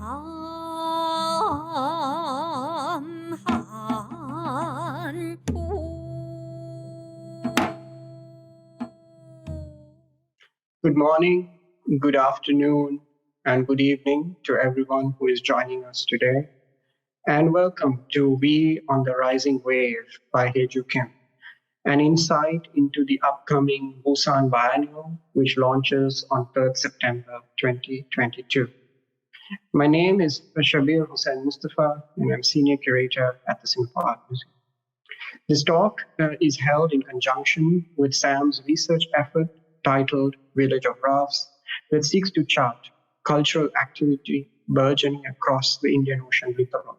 Good morning, good afternoon, and good evening to everyone who is joining us today. And welcome to We on the Rising Wave by Haeju Kim, an insight into the upcoming Busan Biennale, which launches on 3rd September 2022. My name is 𝘕𝘪𝘀 𝘪𝘀, and I'm Senior Curator at the Singapore Art Museum. This talk is held in conjunction with SAM's research effort titled Village of Rafts, that seeks to chart cultural activity burgeoning across the Indian Ocean littoral,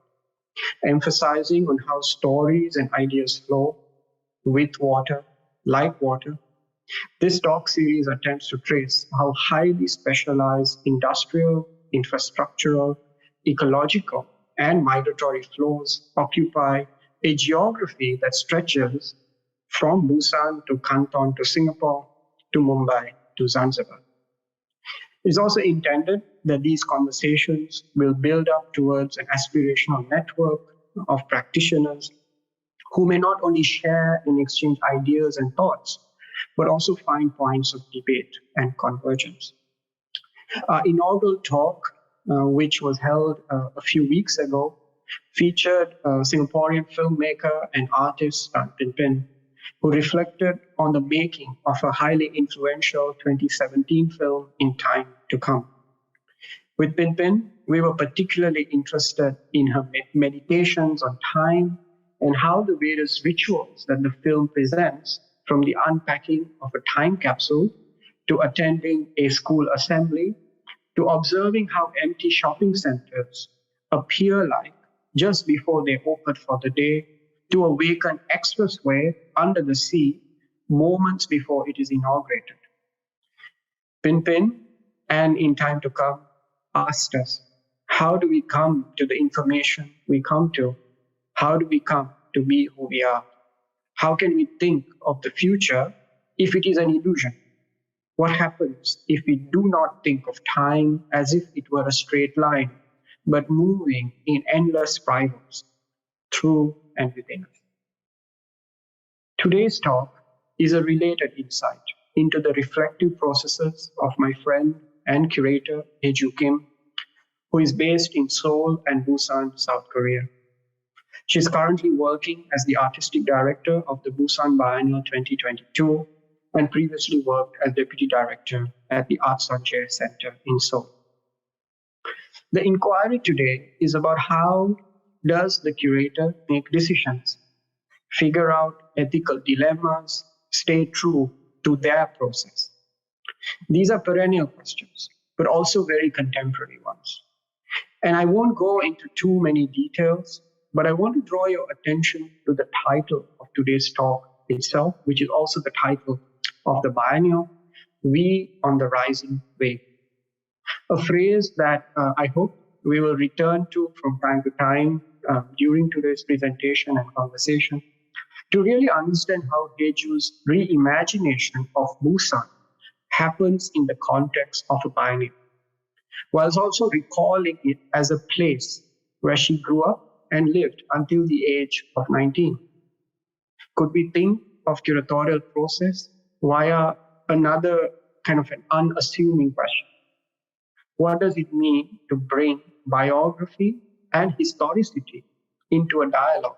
emphasizing on how stories and ideas flow with water, like water. This talk series attempts to trace how highly specialized industrial, infrastructural, ecological, and migratory flows occupy a geography that stretches from Busan to Canton to Singapore to Mumbai to Zanzibar. It is also intended that these conversations will build up towards an aspirational network of practitioners who may not only share and exchange ideas and thoughts, but also find points of debate and convergence. Our inaugural talk, which was held a few weeks ago, featured Singaporean filmmaker and artist Tan Pin Pin, who reflected on the making of a highly influential 2017 film, In Time to Come. With Pin Pin, we were particularly interested in her meditations on time and how the various rituals that the film presents, from the unpacking of a time capsule to attending a school assembly to observing how empty shopping centers appear like just before they open for the day, to awaken expressway under the sea moments before it is inaugurated. Pin Pin and In Time to Come asked us, how do we come to the information we come to? How do we come to be who we are? How can we think of the future if it is an illusion? What happens if we do not think of time as if it were a straight line, but moving in endless spirals through and within us? Today's talk is a related insight into the reflective processes of my friend and curator, Haeju Kim, who is based in Seoul and Busan, South Korea. She is currently working as the artistic director of the Busan Biennale 2022 and previously worked as deputy director at the Art Sonje Center in Seoul. The inquiry today is about how does the curator make decisions, figure out ethical dilemmas, stay true to their process. These are perennial questions, but also very contemporary ones. And I won't go into too many details, but I want to draw your attention to the title of today's talk itself, which is also the title of the biennial, We on the Rising Wave. A phrase that I hope we will return to from time to time during today's presentation and conversation to really understand how Haeju's reimagination of Busan happens in the context of a biennial, whilst also recalling it as a place where she grew up and lived until the age of 19. Could we think of curatorial process via another kind of an unassuming question? What does it mean to bring biography and historicity into a dialogue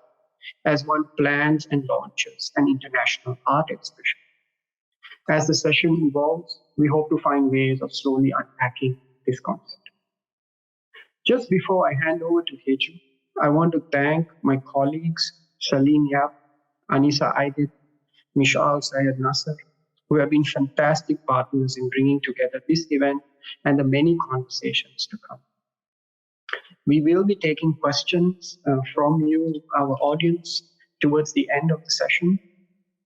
as one plans and launches an international art exhibition? As the session evolves, we hope to find ways of slowly unpacking this concept. Just before I hand over to Haeju, I want to thank my colleagues Salim Yap, Anisa Aidit, Mishal Syed Nasser, who have been fantastic partners in bringing together this event and the many conversations to come. We will be taking questions from you, our audience, towards the end of the session.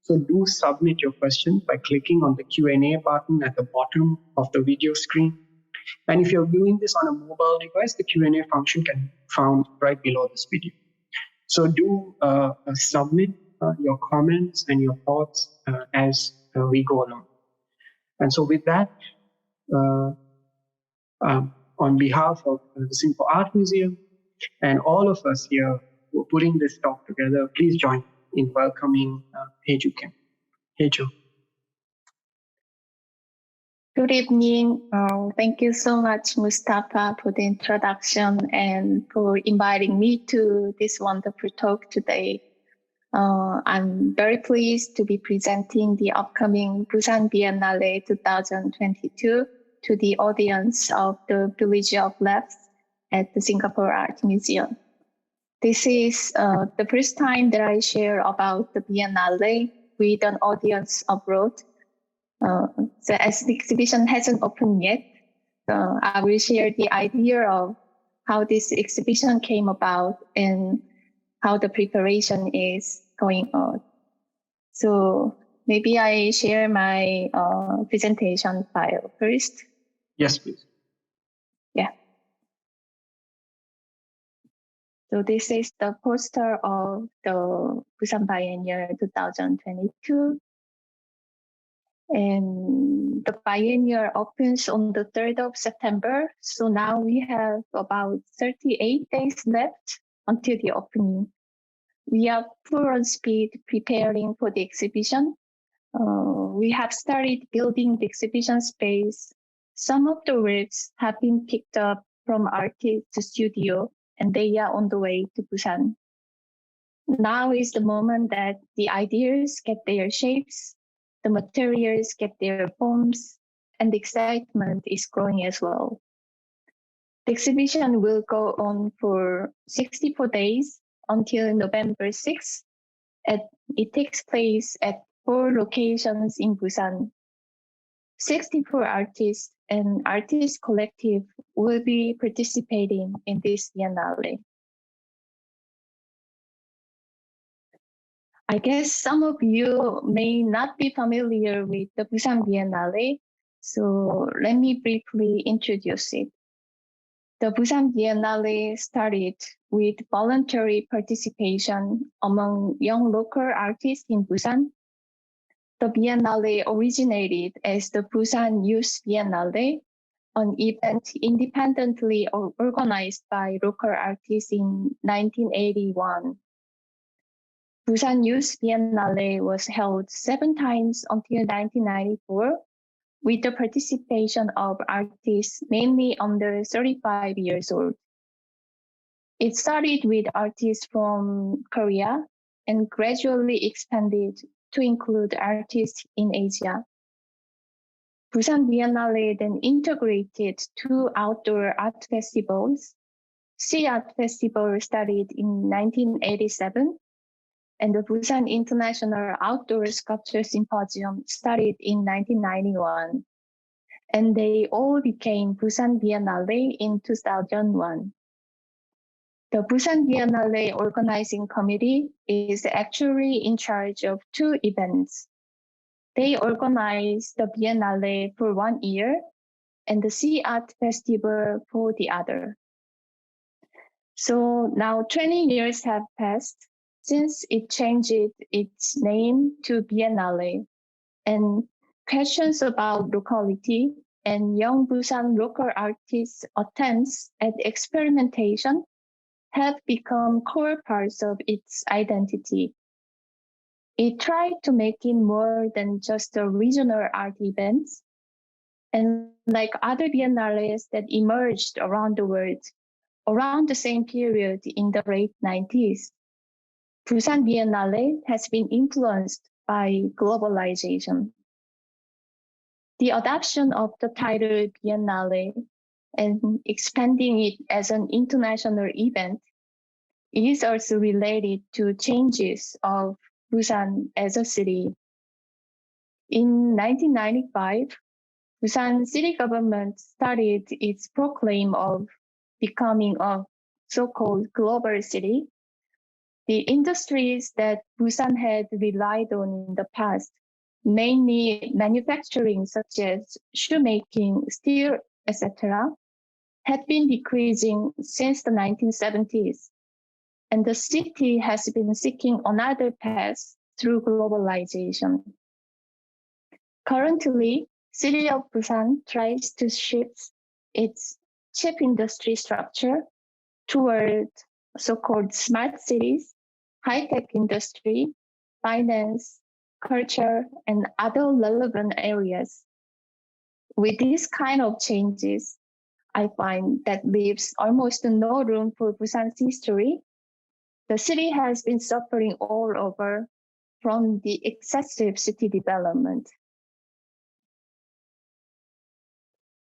So do submit your questions by clicking on the Q&A button at the bottom of the video screen. And if you're doing this on a mobile device, the Q&A function can be found right below this video. So do submit your comments and your thoughts as we go along. And so with that, on behalf of the Singapore Art Museum and all of us here who are putting this talk together, please join in welcoming Haeju Kim. Haeju. Good evening. Thank you so much, Mustafa, for the introduction and for inviting me to this wonderful talk today. I'm very pleased to be presenting the upcoming Busan Biennale 2022 to the audience of the Village of Rafts at the Singapore Art Museum. This is the first time that I share about the Biennale with an audience abroad. So as the exhibition hasn't opened yet, I will share the idea of how this exhibition came about and how the preparation is going on. So maybe I share my presentation file first. Yes, please. Yeah. So this is the poster of the Busan Biennale 2022. And the biennial opens on the 3rd of September. So now we have about 38 days left until the opening. We are full on speed preparing for the exhibition. We have started building the exhibition space. Some of the works have been picked up from artist studio and they are on the way to Busan. Now is the moment that the ideas get their shapes, the materials get their forms, and the excitement is growing as well. The exhibition will go on for 64 days until November 6th. It takes place at 4 locations in Busan. 64 artists and artist collective will be participating in this Biennale. I guess some of you may not be familiar with the Busan Biennale, so let me briefly introduce it. The Busan Biennale started with voluntary participation among young local artists in Busan. The Biennale originated as the Busan Youth Biennale, an event independently organized by local artists in 1981. Busan Youth Biennale was held 7 times until 1994, with the participation of artists mainly under 35 years old. It started with artists from Korea and gradually expanded to include artists in Asia. Busan Biennale then integrated 2 outdoor art festivals. Sea Art Festival started in 1987, and the Busan International Outdoor Sculpture Symposium started in 1991. And they all became Busan Biennale in 2001. The Busan Biennale organizing committee is actually in charge of 2 events. They organize the Biennale for 1 year and the Sea Art Festival for the other. So now 20 years have passed since it changed its name to Biennale, and questions about locality and young Busan local artists' attempts at experimentation have become core parts of its identity. It tried to make it more than just a regional art events, and like other biennales that emerged around the world around the same period in the late 90s, Busan Biennale has been influenced by globalization. The adoption of the title Biennale and expanding it as an international event is also related to changes of Busan as a city. In 1995, Busan city government started its proclaim of becoming a so-called global city. The industries that Busan had relied on in the past, mainly manufacturing such as shoemaking, steel, etc., had been decreasing since the 1970s. And the city has been seeking another path through globalization. Currently, City of Busan tries to shift its chip industry structure toward so-called smart cities, high-tech industry, finance, culture, and other relevant areas. With these kind of changes, I find that leaves almost no room for Busan's history. The city has been suffering all over from the excessive city development.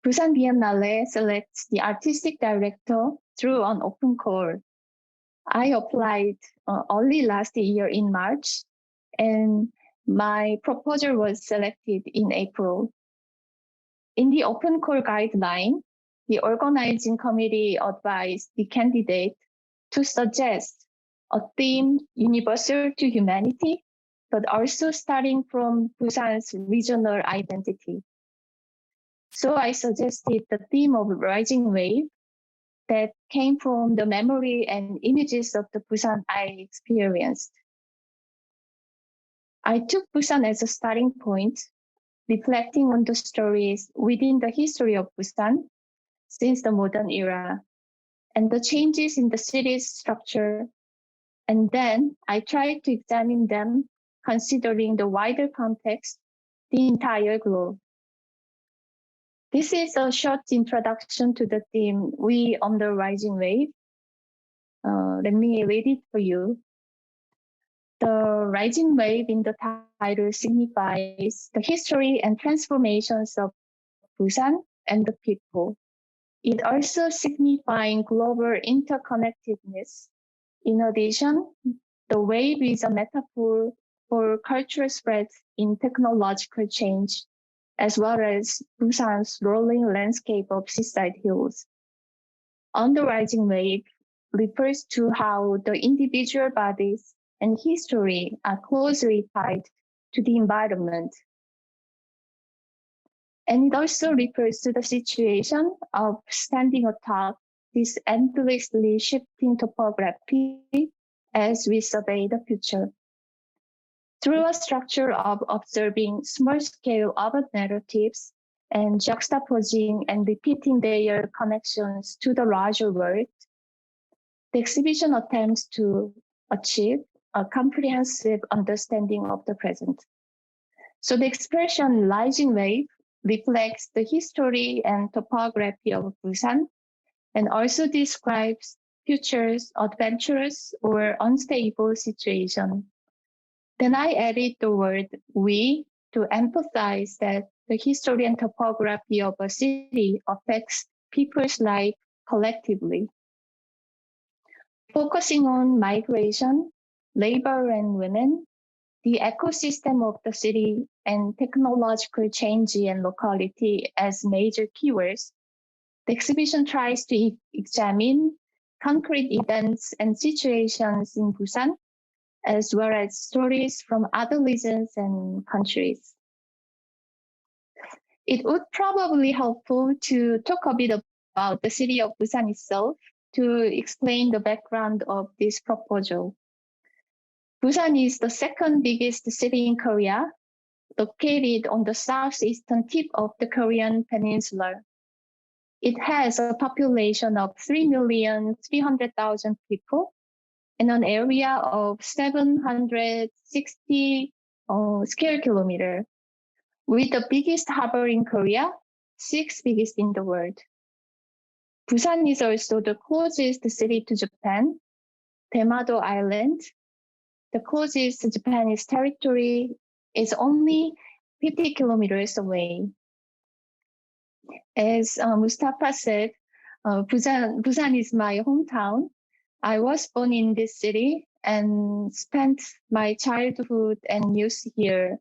Busan Biennale selects the artistic director through an open call. I applied early last year in March, and my proposal was selected in April. In the open call guideline, the organizing committee advised the candidate to suggest a theme universal to humanity, but also starting from Busan's regional identity. So I suggested the theme of rising wave that came from the memory and images of the Busan I experienced. I took Busan as a starting point, reflecting on the stories within the history of Busan since the modern era and the changes in the city's structure. And then I tried to examine them considering the wider context, the entire globe. This is a short introduction to the theme, We on the Rising Wave. Let me read it for you. The rising wave in the title signifies the history and transformations of Busan and the people. It also signifies global interconnectedness. In addition, the wave is a metaphor for cultural spread in technological change, as well as Busan's rolling landscape of seaside hills. On the rising wave refers to how the individual bodies and history are closely tied to the environment. And it also refers to the situation of standing atop this endlessly shifting topography as we survey the future. Through a structure of observing small-scale urban narratives and juxtaposing and repeating their connections to the larger world, the exhibition attempts to achieve a comprehensive understanding of the present. So the expression rising wave reflects the history and topography of Busan and also describes future's adventurous or unstable situation. Then I added the word we to emphasize that the history and topography of a city affects people's life collectively. Focusing on migration, labor and women, the ecosystem of the city, and technological change and locality as major keywords, the exhibition tries to examine concrete events and situations in Busan, as well as stories from other regions and countries. It would probably be helpful to talk a bit about the city of Busan itself to explain the background of this proposal. Busan is the second biggest city in Korea, located on the southeastern tip of the Korean Peninsula. It has a population of 3,300,000 people and an area of 760 square kilometers, with the biggest harbor in Korea, 6th biggest in the world. Busan is also the closest city to Japan, 𝘕𝘪𝘀 Island. The closest Japanese territory is only 50 kilometers away. As Mustafa said, Busan is my hometown. I was born in this city and spent my childhood and youth here.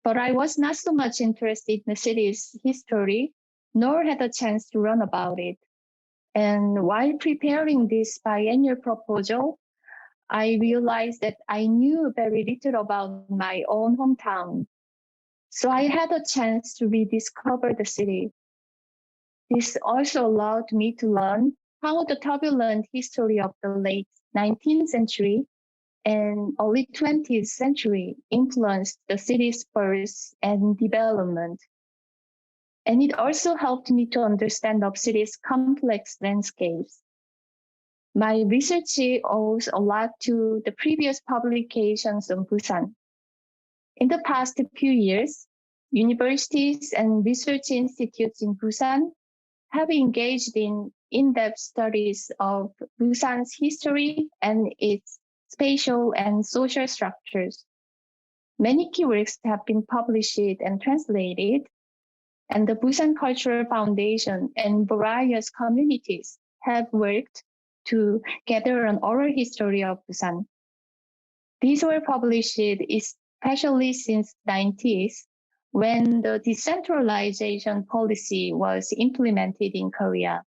But I was not so much interested in the city's history, nor had a chance to learn about it. And while preparing this biennial proposal, I realized that I knew very little about my own hometown. So I had a chance to rediscover the city. This also allowed me to learn how the turbulent history of the late 19th century and early 20th century influenced the city's birth and development. And it also helped me to understand the city's complex landscapes. My research owes a lot to the previous publications on Busan. In the past few years, universities and research institutes in Busan have engaged in in-depth studies of Busan's history and its spatial and social structures. Many key works have been published and translated, and the Busan Cultural Foundation and various communities have worked to gather an oral history of Busan. These were published especially since the 90s, when the decentralization policy was implemented in Korea.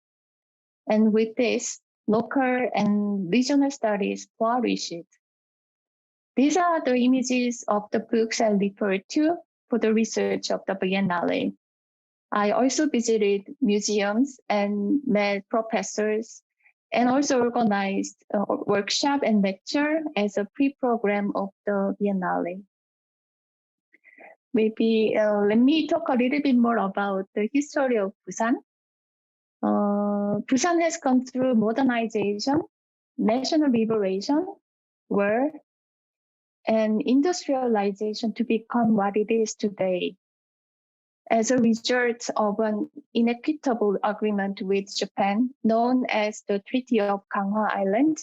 And with this, local and regional studies flourished. These are the images of the books I referred to for the research of the Biennale. I also visited museums and met professors, and also organized a workshop and lecture as a pre-program of the Biennale. Maybe let me talk a little bit more about the history of Busan. Busan has gone through modernization, national liberation, war, and industrialization to become what it is today. As a result of an inequitable agreement with Japan, known as the Treaty of Ganghwa Island,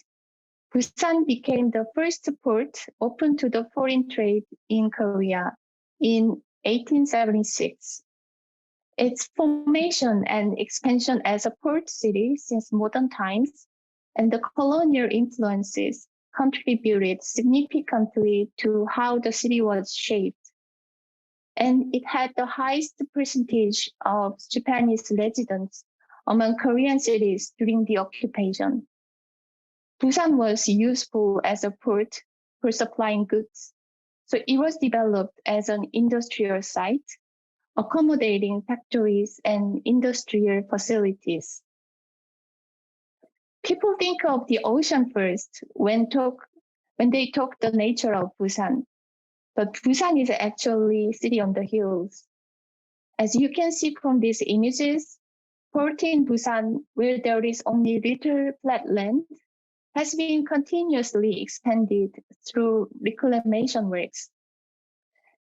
Busan became the first port open to the foreign trade in Korea in 1876. Its formation and expansion as a port city since modern times and the colonial influences contributed significantly to how the city was shaped. And it had the highest percentage of Japanese residents among Korean cities during the occupation. Busan was useful as a port for supplying goods, so it was developed as an industrial site, accommodating factories and industrial facilities. People think of the ocean first when they talk the nature of Busan. But Busan is actually a city on the hills. As you can see from these images, port in Busan, where there is only little flat land, has been continuously expanded through reclamation works.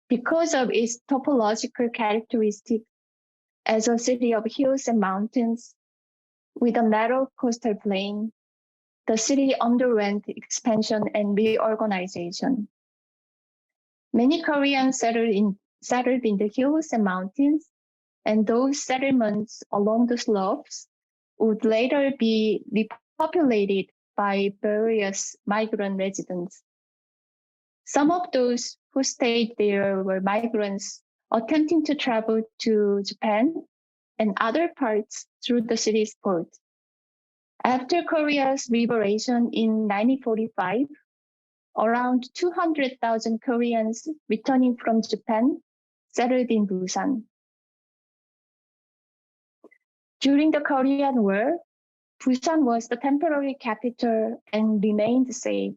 Because of its topological characteristics as a city of hills and mountains, with a narrow coastal plain, the city underwent expansion and reorganization. Many Koreans settled in the hills and mountains, and those settlements along the slopes would later be repopulated by various migrant residents. Some of those who stayed there were migrants attempting to travel to Japan and other parts through the city's port. After Korea's liberation in 1945, around 200,000 Koreans returning from Japan settled in Busan. During the Korean War, Busan was the temporary capital and remained safe,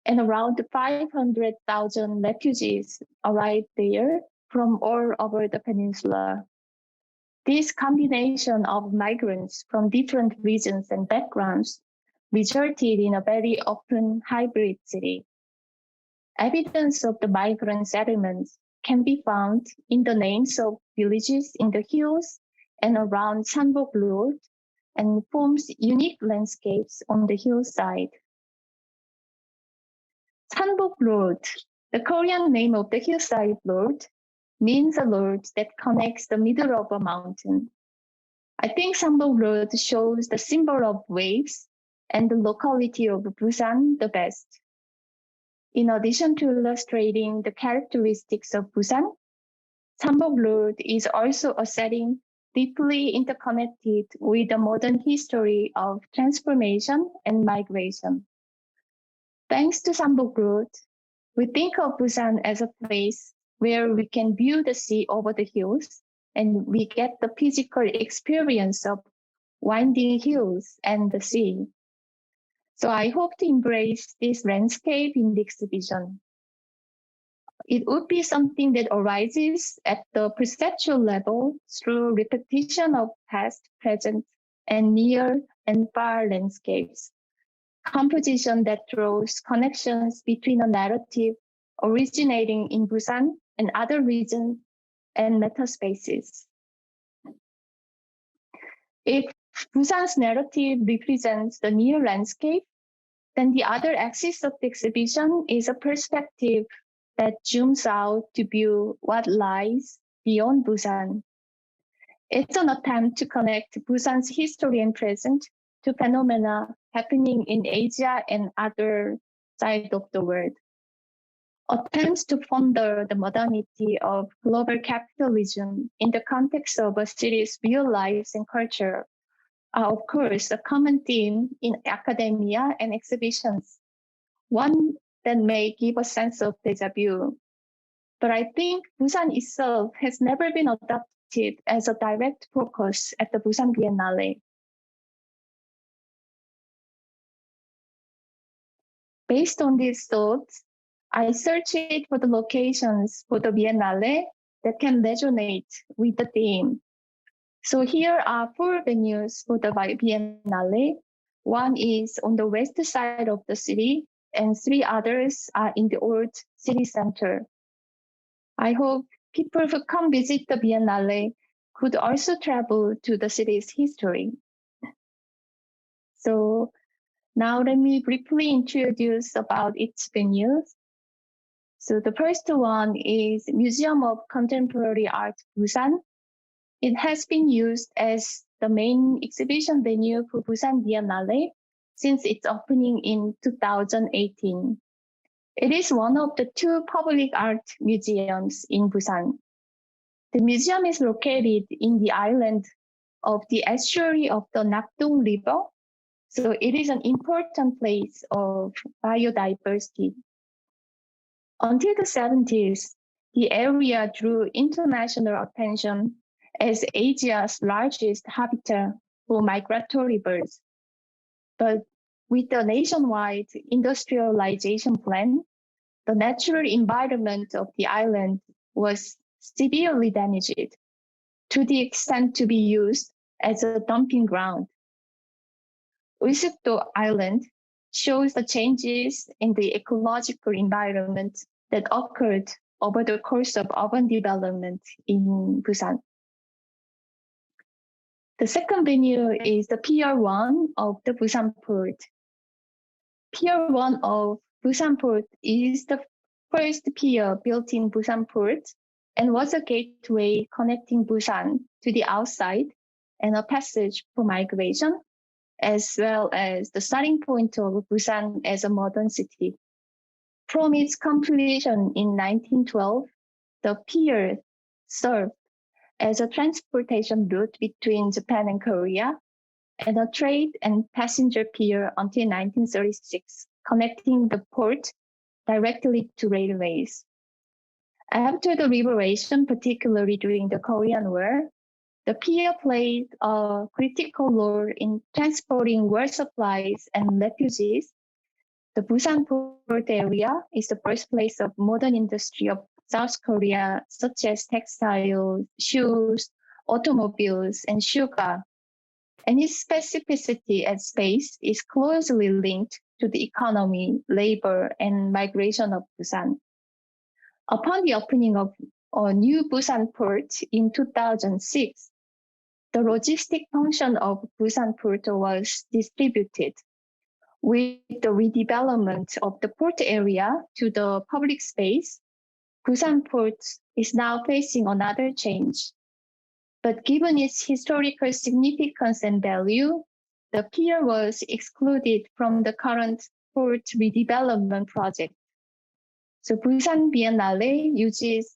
and around 500,000 refugees arrived there from all over the peninsula. This combination of migrants from different regions and backgrounds resulted in a very open hybrid city. Evidence of the migrant settlements can be found in the names of villages in the hills and around Sanbok Road, and forms unique landscapes on the hillside. Sanbok Road, the Korean name of the hillside road, means a road that connects the middle of a mountain. I think Sanbok Road shows the symbol of waves and the locality of Busan the best. In addition to illustrating the characteristics of Busan, Sanbok Road is also a setting deeply interconnected with the modern history of transformation and migration. Thanks to Sanbok Road, we think of Busan as a place where we can view the sea over the hills, and we get the physical experience of winding hills and the sea. So I hope to embrace this landscape in the exhibition. It would be something that arises at the perceptual level through repetition of past, present, and near and far landscapes. Composition that draws connections between a narrative originating in Busan and other regions and metaspaces. If Busan's narrative represents the near landscape, then the other axis of the exhibition is a perspective that zooms out to view what lies beyond Busan. It's an attempt to connect Busan's history and present to phenomena happening in Asia and other sides of the world. Attempts to ponder the modernity of global capitalism in the context of a city's real lives and culture are, of course, a common theme in academia and exhibitions, one that may give a sense of déjà vu. But I think Busan itself has never been adopted as a direct focus at the Busan Biennale. Based on these thoughts, I searched for the locations for the Biennale that can resonate with the theme. So here are 4 venues for the Biennale. One is on the west side of the city, and 3 others are in the old city center. I hope people who come visit the Biennale could also travel to the city's history. So now let me briefly introduce about its venues. So the first one is Museum of Contemporary Art Busan. It has been used as the main exhibition venue for Busan Biennale since its opening in 2018. It is one of the 2 public art museums in Busan. The museum is located in the island of the estuary of the Nakdong River, so it is an important place of biodiversity. Until the 70s, the area drew international attention as Asia's largest habitat for migratory birds. But with the nationwide industrialization plan, the natural environment of the island was severely damaged to the extent to be used as a dumping ground. Uisukdo Island shows the changes in the ecological environment that occurred over the course of urban development in Busan. The second venue is the Pier 1 of the Busan Port. Pier 1 of Busan Port is the first pier built in Busan Port and was a gateway connecting Busan to the outside and a passage for migration, as well as the starting point of Busan as a modern city. From its completion in 1912, the pier served as a transportation route between Japan and Korea, and a trade and passenger pier until 1936, connecting the port directly to railways. After the liberation, particularly during the Korean War, the pier played a critical role in transporting war supplies and refugees. The Busan port area is the birthplace of modern industry of South Korea, such as textiles, shoes, automobiles, and sugar. And its specificity as space is closely linked to the economy, labor, and migration of Busan. Upon the opening of a new Busan port in 2006, the logistic function of Busan port was distributed. With the redevelopment of the port area to the public space, Busan port is now facing another change. But given its historical significance and value, the pier was excluded from the current port redevelopment project. So Busan Biennale uses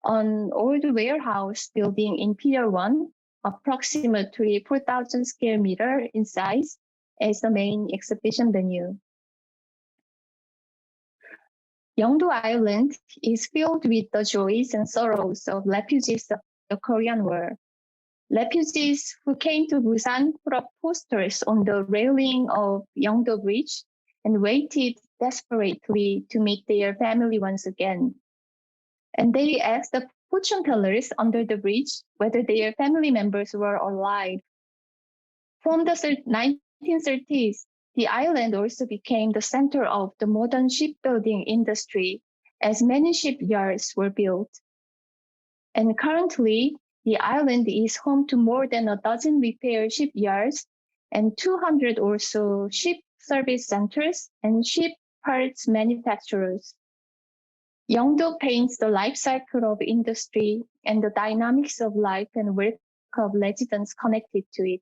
an old warehouse building in Pier 1, approximately 4,000 square meters in size, as the main exhibition venue. Yeongdo Island is filled with the joys and sorrows of refugees of the Korean War. Refugees who came to Busan put up posters on the railing of Yeongdo Bridge and waited desperately to meet their family once again. And they asked the fortune tellers under the bridge whether their family members were alive. From the 1930s, the island also became the center of the modern shipbuilding industry as many shipyards were built. And currently, the island is home to more than a dozen repair shipyards and 200 or so ship service centers and ship parts manufacturers. 𝘕𝘭𝘠 paints the life cycle of industry and the dynamics of life and work of residents connected to it.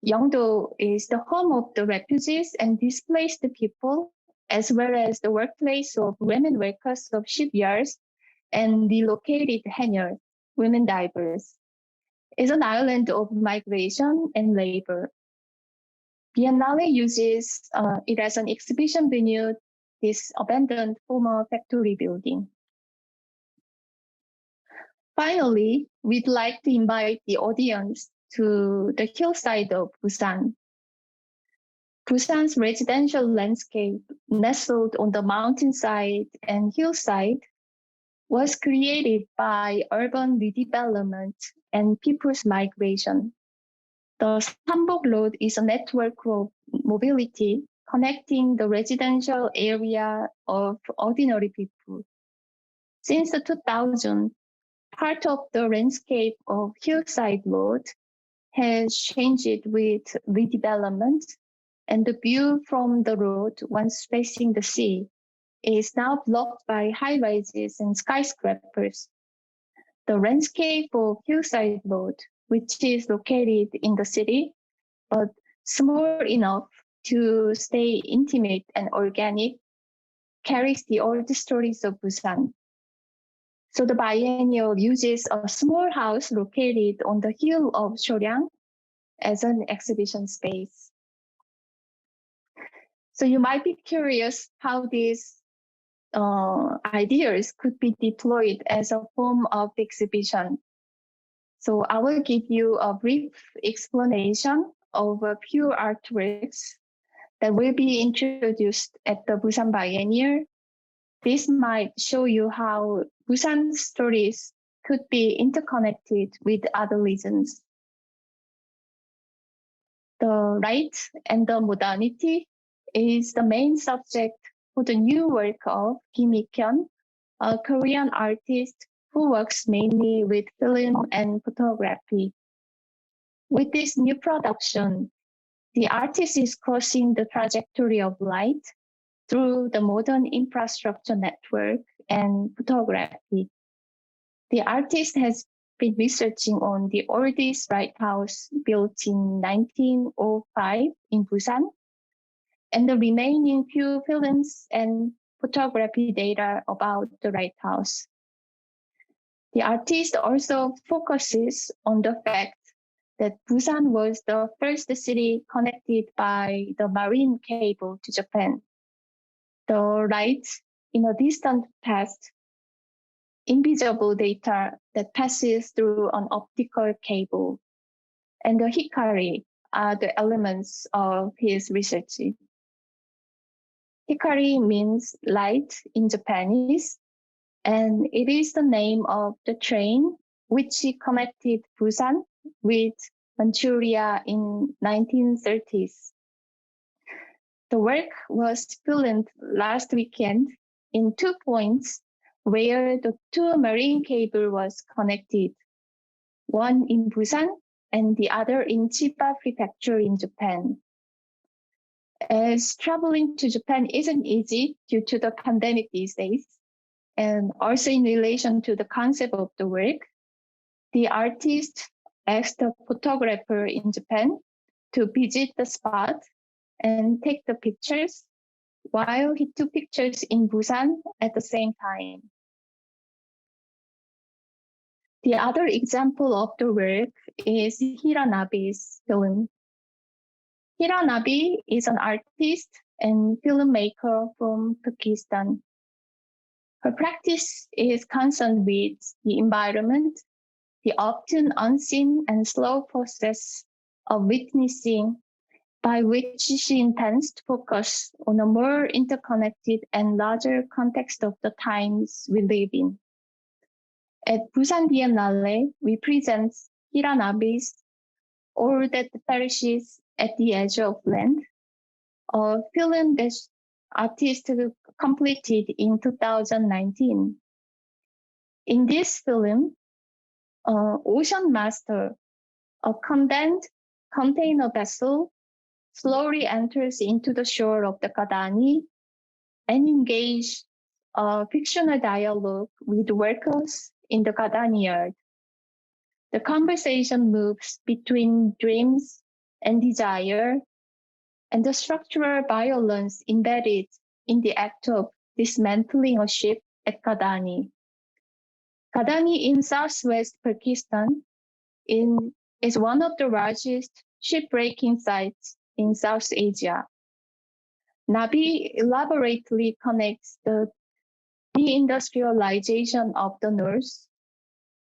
𝘕𝘭𝘠 is the home of the refugees and displaced people, as well as the workplace of women workers of shipyards and relocated Haeju, women divers. It's an island of migration and labor. Biennale uses it as an exhibition venue, this abandoned former factory building. Finally, we'd like to invite the audience to the hillside of Busan. Busan's residential landscape, nestled on the mountainside and hillside, was created by urban redevelopment and people's migration. The Hanbok Road is a network of mobility connecting the residential area of ordinary people. Since the 2000s, part of the landscape of Hillside Road has changed with redevelopment, and the view from the road once facing the sea is now blocked by high-rises and skyscrapers. The landscape of Hillside Road, which is located in the city, but small enough to stay intimate and organic, carries the old stories of Busan. So the biennial uses a small house located on the hill of 𝘕𝘪𝘢 as an exhibition space. So you might be curious how these ideas could be deployed as a form of exhibition. So I will give you a brief explanation of a few artworks that will be introduced at the Busan Biennial. This might show you how Busan stories could be interconnected with other regions. The right and the modernity is the main subject for the new work of 𝘕𝘪𝘀, a Korean artist who works mainly with film and photography. With this new production, the artist is crossing the trajectory of light through the modern infrastructure network and photography. The artist has been researching on the oldest lighthouse built in 1905 in Busan, and the remaining few films and photography data about the lighthouse. The artist also focuses on the fact that Busan was the first city connected by the marine cable to Japan. The right in a distant past, invisible data that passes through an optical cable, and the hikari are the elements of his research. Hikari means light in Japanese, and it is the name of the train which connected Busan with Manchuria in 1930s. The work was filmed last weekend in 2 points where the 2 marine cable was connected, one in Busan and the other in Chiba Prefecture in Japan. As traveling to Japan isn't easy due to the pandemic these days, and also in relation to the concept of the work, the artist asked the photographer in Japan to visit the spot and take the pictures, while he took pictures in Busan at the same time. The other example of the work is 𝘕𝘪𝘀𝘀's film. 𝘕𝘪𝘀𝘀𝘀 is an artist and filmmaker from Pakistan. Her practice is concerned with the environment, the often unseen and slow process of witnessing, by which she intends to focus on a more interconnected and larger context of the times we live in. at Busan Biennale, we present 𝘕𝘪𝘨𝘵 All That Perishes at the Edge of Land, a film that artist completed in 2019. In this film, Ocean Master, a condemned container vessel, slowly enters into the shore of the 𝘙𝘪𝘦 and engages a fictional dialogue with workers in the 𝘙𝘪𝘦 yard. The conversation moves between dreams and desire and the structural violence embedded in the act of dismantling a ship at 𝘙𝘪𝘦. 𝘙𝘪𝘦 in southwest Pakistan is one of the largest shipbreaking sites in South Asia. Nabi elaborately connects the deindustrialization of the North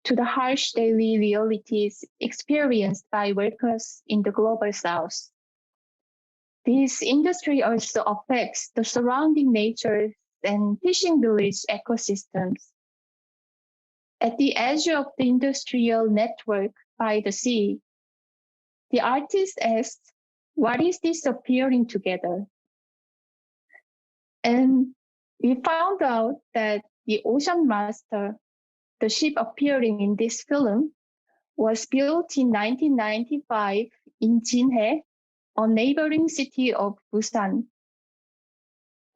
to the harsh daily realities experienced by workers in the global South. This industry also affects the surrounding nature and fishing village ecosystems. At the edge of the industrial network by the sea, the artist asked, "What is this appearing together?" And we found out that the Ocean Master, the ship appearing in this film, was built in 1995 in 𝘕𝘪𝘨, a neighboring city of Busan.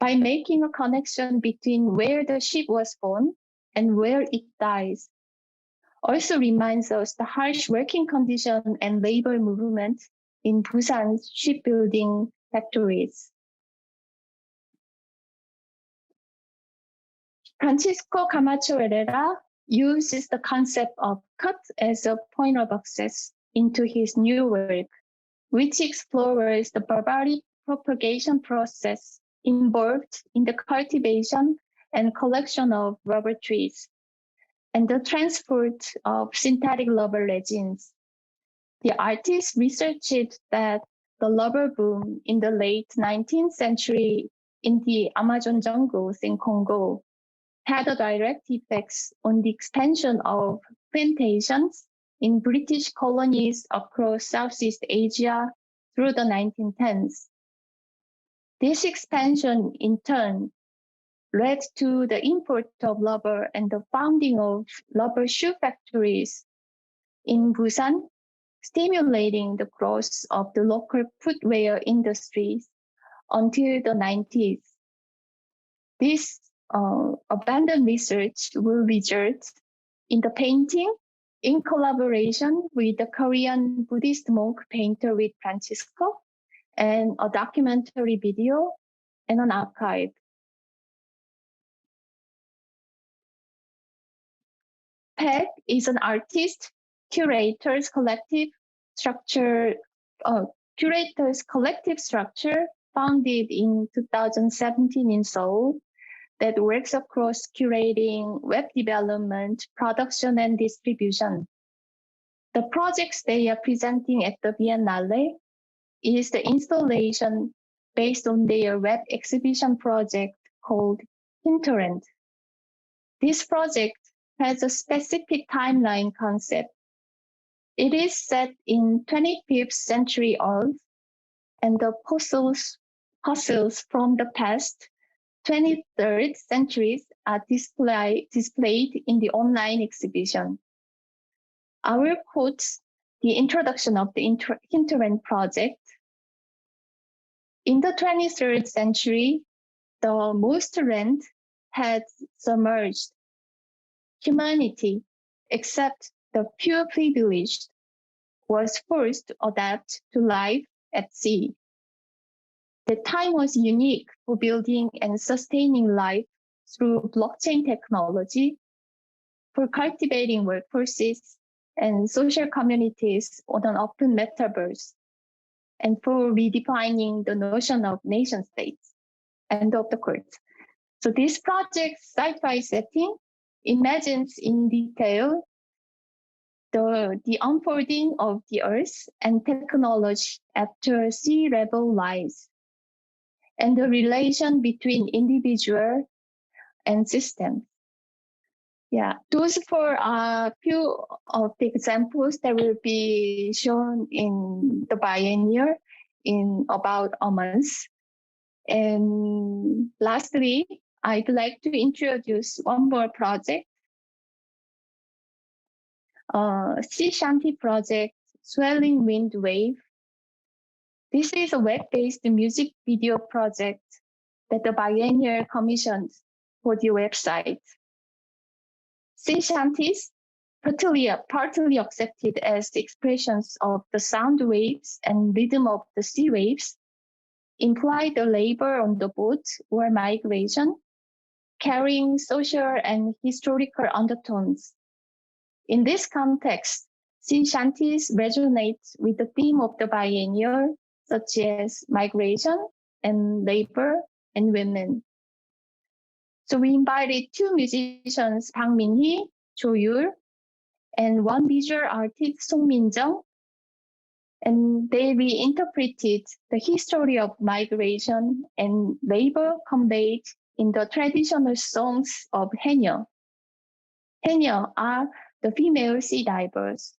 By making a connection between where the ship was born and where it dies, also reminds us the harsh working condition and labor movement in Busan's shipbuilding factories. Francisco Camacho Herrera uses the concept of cut as a point of access into his new work, which explores the barbaric propagation process involved in the cultivation and collection of rubber trees, and the transport of synthetic rubber resins. The artist researched that the rubber boom in the late 19th century in the Amazon jungles in Congo had a direct effects on the expansion of plantations in British colonies across Southeast Asia through the 1910s. This expansion, in turn, led to the import of rubber and the founding of rubber shoe factories in Busan, stimulating the growth of the local footwear industries until the 90s. This abandoned research will result in the painting in collaboration with the Korean Buddhist monk painter with Francisco, and a documentary video and an archive. PEG is an artist curators collective structure founded in 2017 in Seoul that works across curating, web development, production, and distribution. The projects they are presenting at the Biennale is the installation based on their web exhibition project called Hinterland. This project has a specific timeline concept. It is set in 25th century Earth, and the puzzles from the past 23rd centuries are displayed in the online exhibition. I will quote the introduction of the Hinterland project. In the 23rd century, the most land had submerged. Humanity, except the few privileged, was forced to adapt to life at sea. The time was unique for building and sustaining life through blockchain technology, for cultivating workforces and social communities on an open metaverse, and for redefining the notion of nation states. End of the quote. So this project's sci-fi setting imagines in detail the unfolding of the Earth and technology after sea level rise, and the relation between individual and systems. Yeah, those for a few of the examples that will be shown in the biennial in about a month. And lastly, I'd like to introduce one more project, sea shanty project, Swelling Wind Wave. This is a web-based music video project that the biennial commissioned for the website. Sea shanties, partly accepted as expressions of the sound waves and rhythm of the sea waves, imply the labor on the boat or migration, carrying social and historical undertones. In this context, sea shanties resonate with the theme of the biennial, such as migration and labor and women. So we invited two musicians, Park Min-hee, Jo-yul, and one visual artist, Song Min-jung, and they reinterpreted the history of migration and labor conveyed in the traditional songs of Haeju. Haeju are the female sea divers.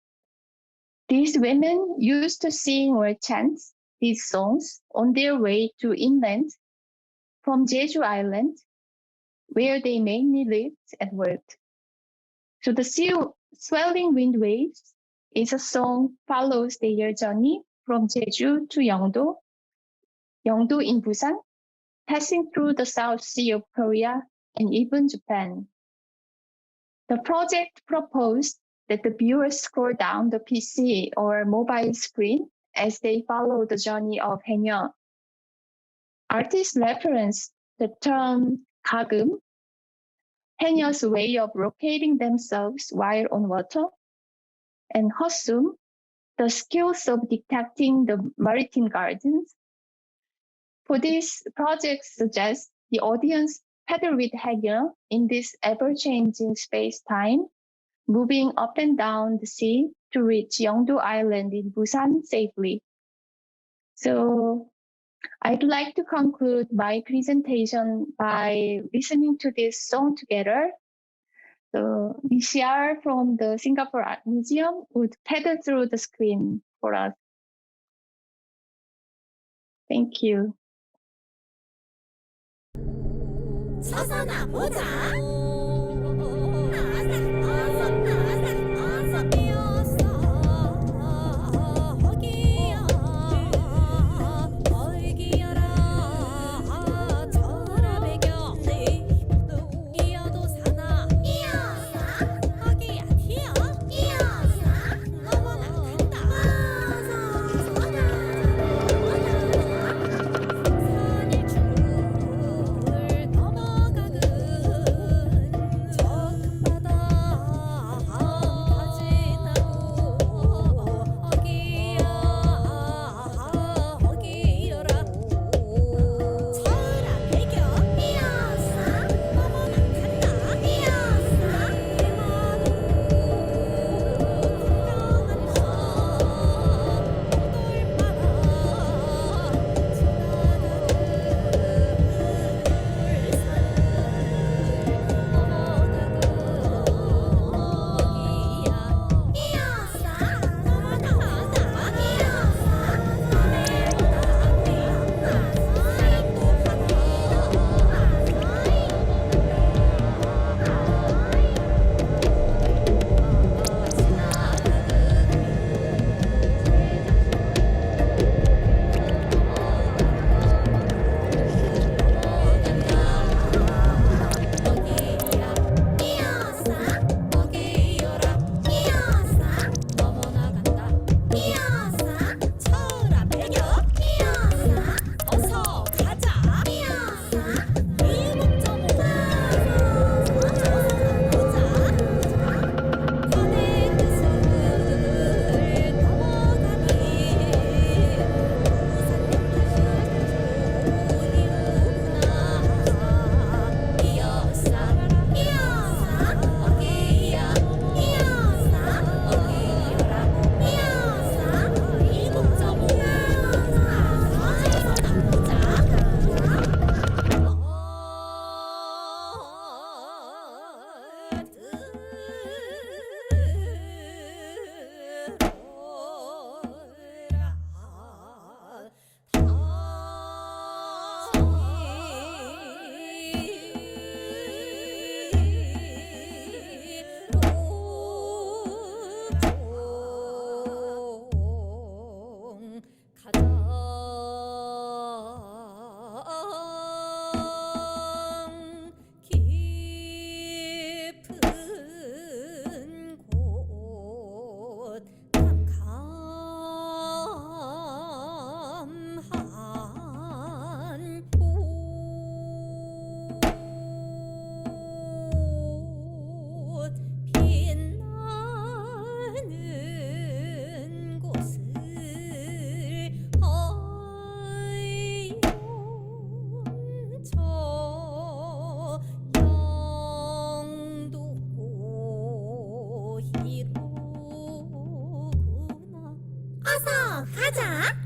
These women used to sing or chant these songs on their way to inland from Jeju Island, where they mainly lived and worked. So the Swelling Wind Waves is a song follows their journey from Jeju to 𝘕𝘪𝘀 in Busan, passing through the South Sea of Korea and even Japan. The project proposed that the viewers scroll down the PC or mobile screen as they follow the journey of Haeju. Artists referenced the term 𝗏𝗏, Haeju's way of locating themselves while on water, and 𝘅𝘅, the skills of detecting the maritime gardens. For this project suggests the audience paddle with Haeju in this ever-changing space-time, moving up and down the sea to reach 𝘕𝘪𝘀 Island in Busan safely. So I'd like to conclude my presentation by listening to this song together. So VCR from the Singapore Art Museum would paddle through the screen for us. Thank you. 서서나 보자. 보자.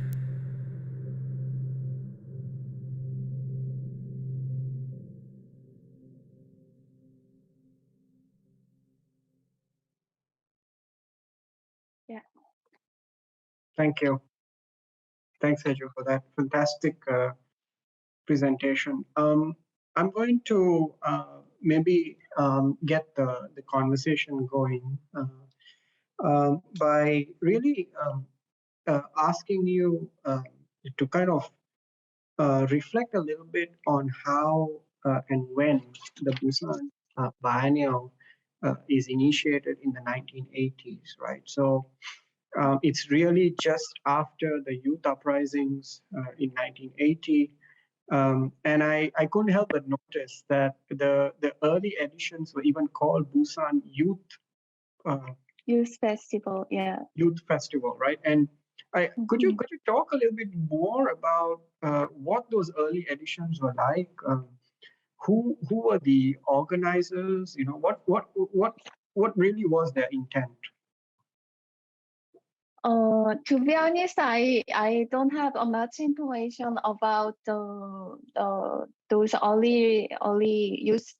Thank you. Thanks, Haeju, for that fantastic presentation. I'm going to maybe get the conversation going by really asking you to kind of reflect a little bit on how and when the Busan Biennial is initiated in the 1980s, right? So it's really just after the youth uprisings in 1980. And I couldn't help but notice that the early editions were even called Busan Youth Festival, yeah. Youth Festival, right? And could you talk a little bit more about what those early editions were like? Who were the organizers? You know, what really was their intent? To be honest, I don't have much information about those early youth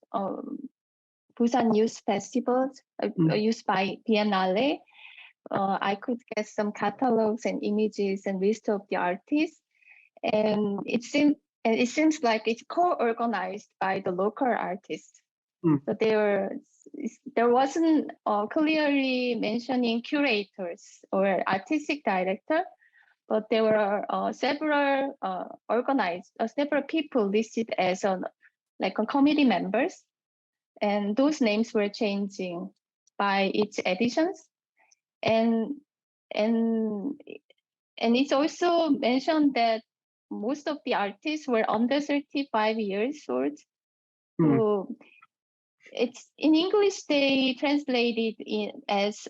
Busan Youth Festivals used by Biennale. I could get some catalogs and images and list of the artists, and it seems like it's co-organized by the local artists. So there wasn't clearly mentioning curators or artistic director, but there were several several people listed as like committee members, and those names were changing by each editions, and it's also mentioned that most of the artists were under 35 years old. So it's in English they translated it as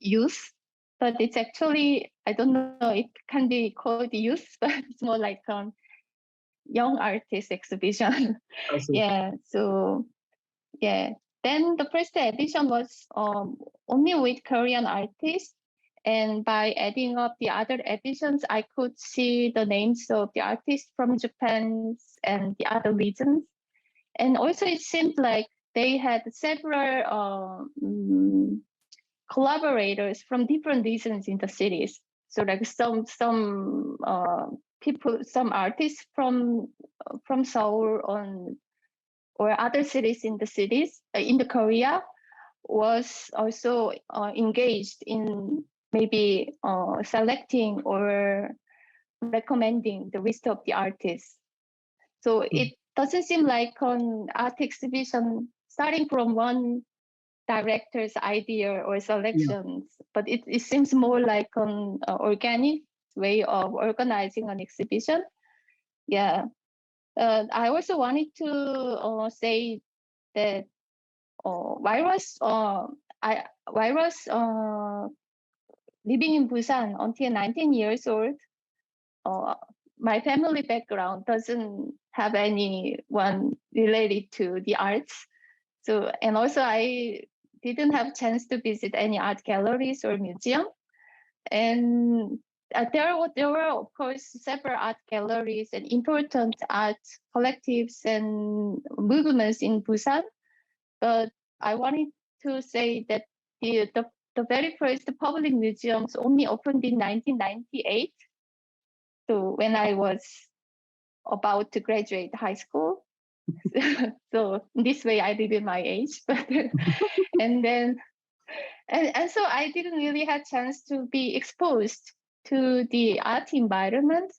youth, but it's actually, I don't know, it can be called youth, but it's more like young artist exhibition. Yeah, so yeah. Then the first edition was only with Korean artists, and by adding up the other editions, I could see the names of the artists from Japan and the other regions. And also it seemed like they had several collaborators from different regions in the cities. So like some people, some artists from Seoul or other cities in the Korea was also engaged in maybe selecting or recommending the list of the artists. So it doesn't seem like an art exhibition starting from one director's idea or selections, but it seems more like an organic way of organizing an exhibition. Yeah. I also wanted to say that while I was living in Busan until 19 years old, my family background doesn't have anyone related to the arts. So, and also I didn't have chance to visit any art galleries or museum. And there were, of course, several art galleries and important art collectives and movements in Busan. But I wanted to say that the very first public museums only opened in 1998. So when I was about to graduate high school. So this way I did it my age. But and then and so I didn't really have chance to be exposed to the art environment.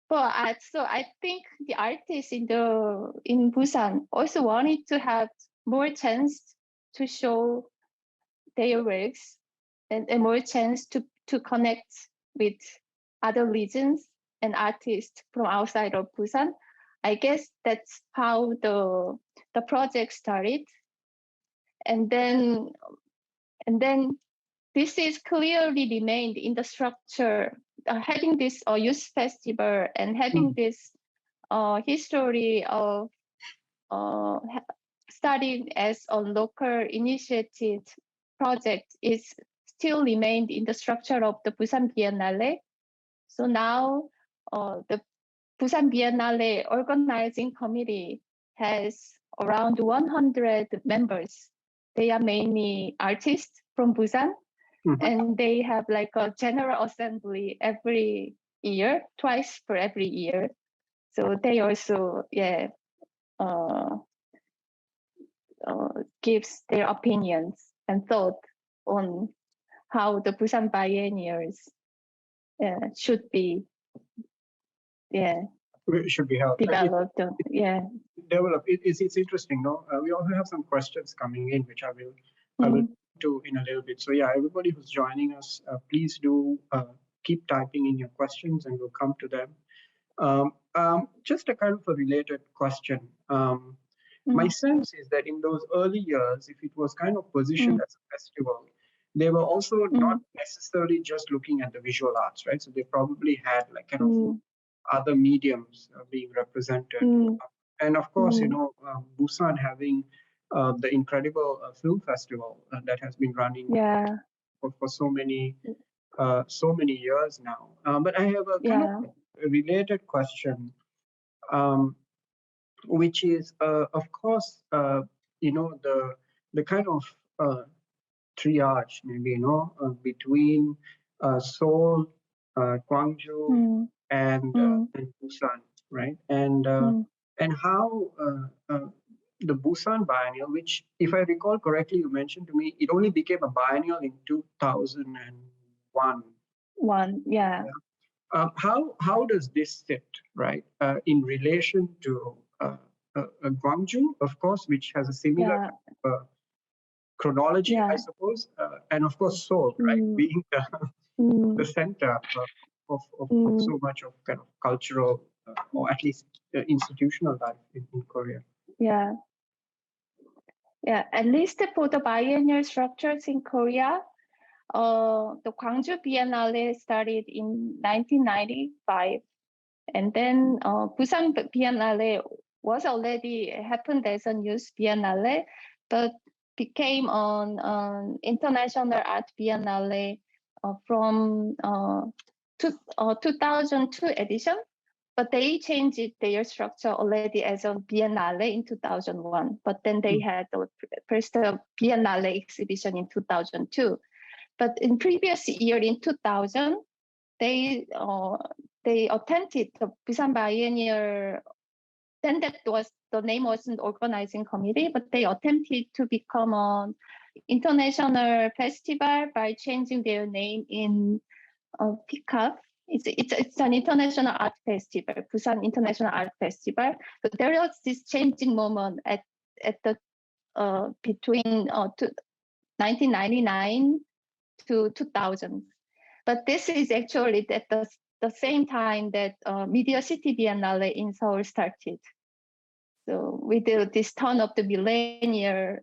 But so I think the artists in Busan also wanted to have more chance to show their works and more chance to connect with other regions and artists from outside of Busan. I guess that's how the project started. And then this is clearly remained in the structure, having this youth festival and having this history of starting as a local initiated project is still remained in the structure of the Busan Biennale. So now the Busan Biennale organizing committee has around 100 members. They are mainly artists from Busan, and they have like a general assembly every year, twice for every year. So they also, gives their opinions and thought on how the Busan biennials should be, should be held. developed. Develop. It's interesting, no? We also have some questions coming in, which I will do in a little bit. So yeah, everybody who's joining us, please do keep typing in your questions, and we'll come to them. Just a kind of a related question. My sense is that in those early years, if it was kind of positioned as a festival, they were also not necessarily just looking at the visual arts, right? So they probably had like kind of other mediums being represented. And of course, you know, Busan having the incredible film festival that has been running for so many years now. But I have a kind of a related question, which is, of course, you know, the kind of triage, maybe, you know, between Seoul, Gwangju, and Busan, right? And how the Busan Biennial, which, if I recall correctly, you mentioned to me, it only became a biennial in 2001. How does this sit, right, in relation to Gwangju, of course, which has a similar chronology, I suppose, and of course Seoul, right, being the center of so much of kind of cultural or at least institutional life in Korea. At least for the biennial structures in Korea, the Gwangju Biennale started in 1995, and then Busan Biennale was already happened as a youth biennale, but became an international art biennale from 2002 edition. But they changed their structure already as a biennale in 2001. But then they had the first biennale exhibition in 2002. But in previous year, in 2000, they attempted the Busan Biennial. Then the name wasn't organizing committee, but they attempted to become an international festival by changing their name in PICAF. It's an international art festival, Busan International Art Festival. But there was this changing moment at the between 1999 to 2000. But this is actually at the same time that Media City Biennale in Seoul started. So with this turn of the millennium,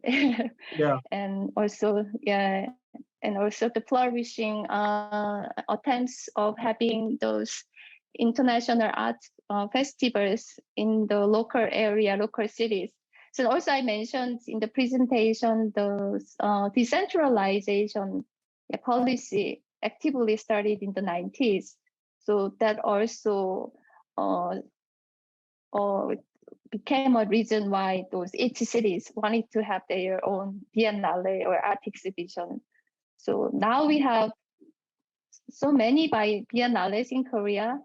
and also the flourishing attempts of having those international art festivals in the local area, local cities. So also I mentioned in the presentation, those decentralization policy actively started in the 90s. So that also became a reason why those each cities wanted to have their own biennale or art exhibition. So now we have so many biennales in Korea,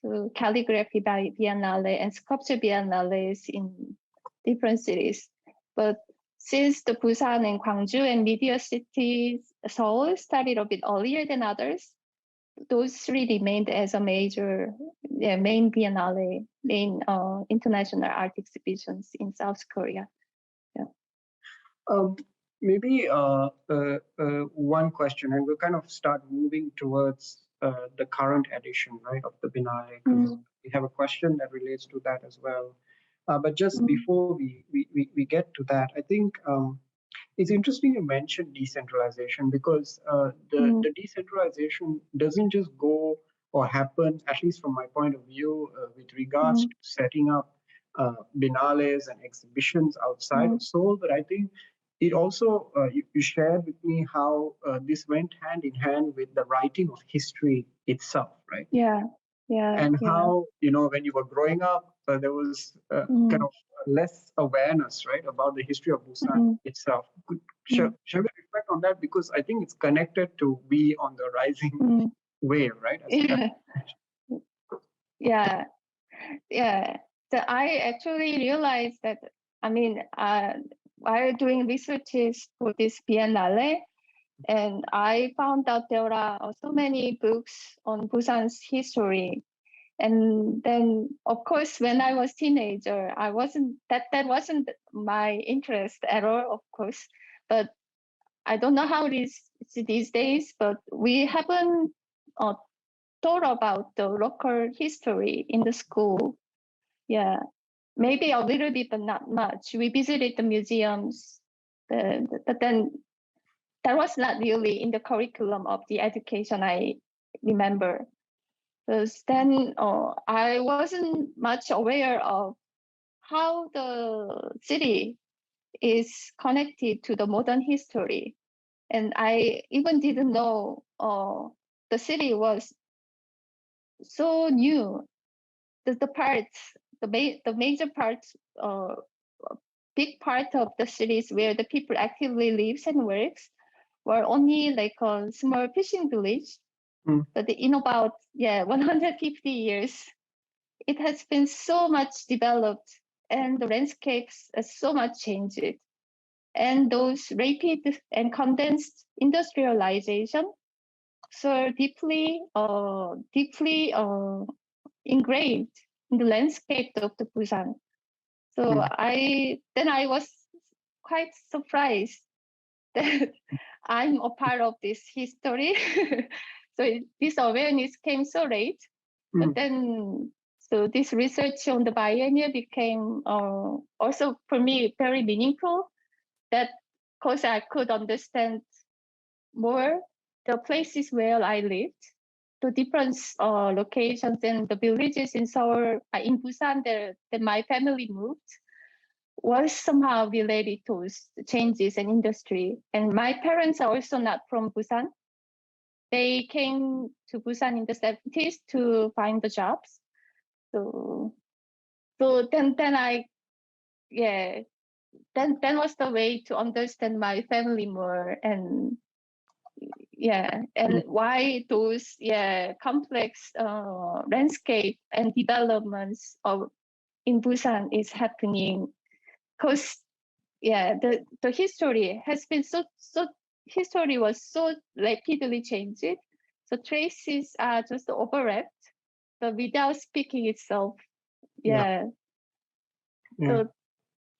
so calligraphy biennale and sculpture biennales in different cities. But since the Busan and Gwangju and Media City Seoul started a bit earlier than others, those three remained as a major, main biennale, main international art exhibitions in South Korea. Maybe one question, and we'll kind of start moving towards the current edition, right, of the Biennale, because we have a question that relates to that as well. But just before we get to that, I think it's interesting you mentioned decentralization, because the decentralization doesn't just go or happen, at least from my point of view, with regards to setting up biennales and exhibitions outside of Seoul, but I think it also, you shared with me how this went hand in hand with the writing of history itself, right? Yeah. And Yeah. how, when you were growing up, there was kind of less awareness, right, about the history of Busan itself. Shall we reflect on that? Because I think it's connected to be on the rising wave, right? Yeah. Yeah. So I actually realized that, while doing researches for this Biennale, and I found out there are so many books on Busan's history. And then, of course, when I was teenager, that wasn't my interest at all, of course. But I don't know how it is these days, but we haven't thought about the local history in the school. Yeah, maybe a little bit, but not much. We visited the museums, but then that was not really in the curriculum of the education I remember. Because then I wasn't much aware of how the city is connected to the modern history. And I even didn't know the city was so new. The major parts, big part of the cities where the people actively lives and works were only like a small fishing village. But in about 150 years, it has been so much developed, and the landscapes are so much changed. And those rapid and condensed industrialization so deeply engraved in the landscape of the Busan. So I was quite surprised that I'm a part of this history. So this awareness came so late. But then, so this research on the biennial became also for me very meaningful. That because I could understand more the places where I lived, the different locations and the villages in Seoul, in Busan that my family moved, was somehow related to changes in industry. And my parents are also not from Busan. They came to Busan in the 70s to find the jobs. So then was the way to understand my family more, and why those complex landscape and developments in Busan is happening. Because the history has been history was so rapidly changed. So traces are just overlapped, but without speaking itself. So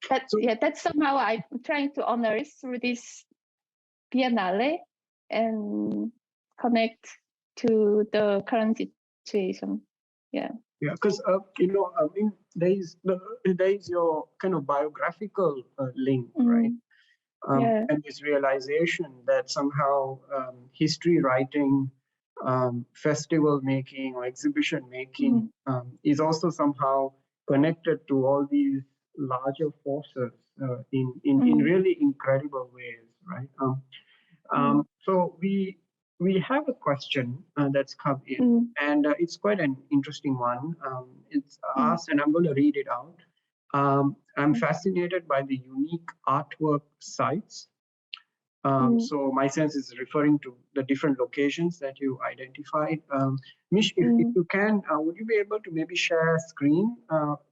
that's somehow I'm trying to honor through this Biennale and connect to the current situation. Yeah, because there is your kind of biographical link, right? And this realization that somehow history writing, festival making, or exhibition making is also somehow connected to all these larger forces in really incredible ways, right? So we have a question that's come in, and it's quite an interesting one. It's asked, and I'm going to read it out. I'm fascinated by the unique artwork sites. So my sense is referring to the different locations that you identified. Mish, if you can, would you be able to maybe share a screen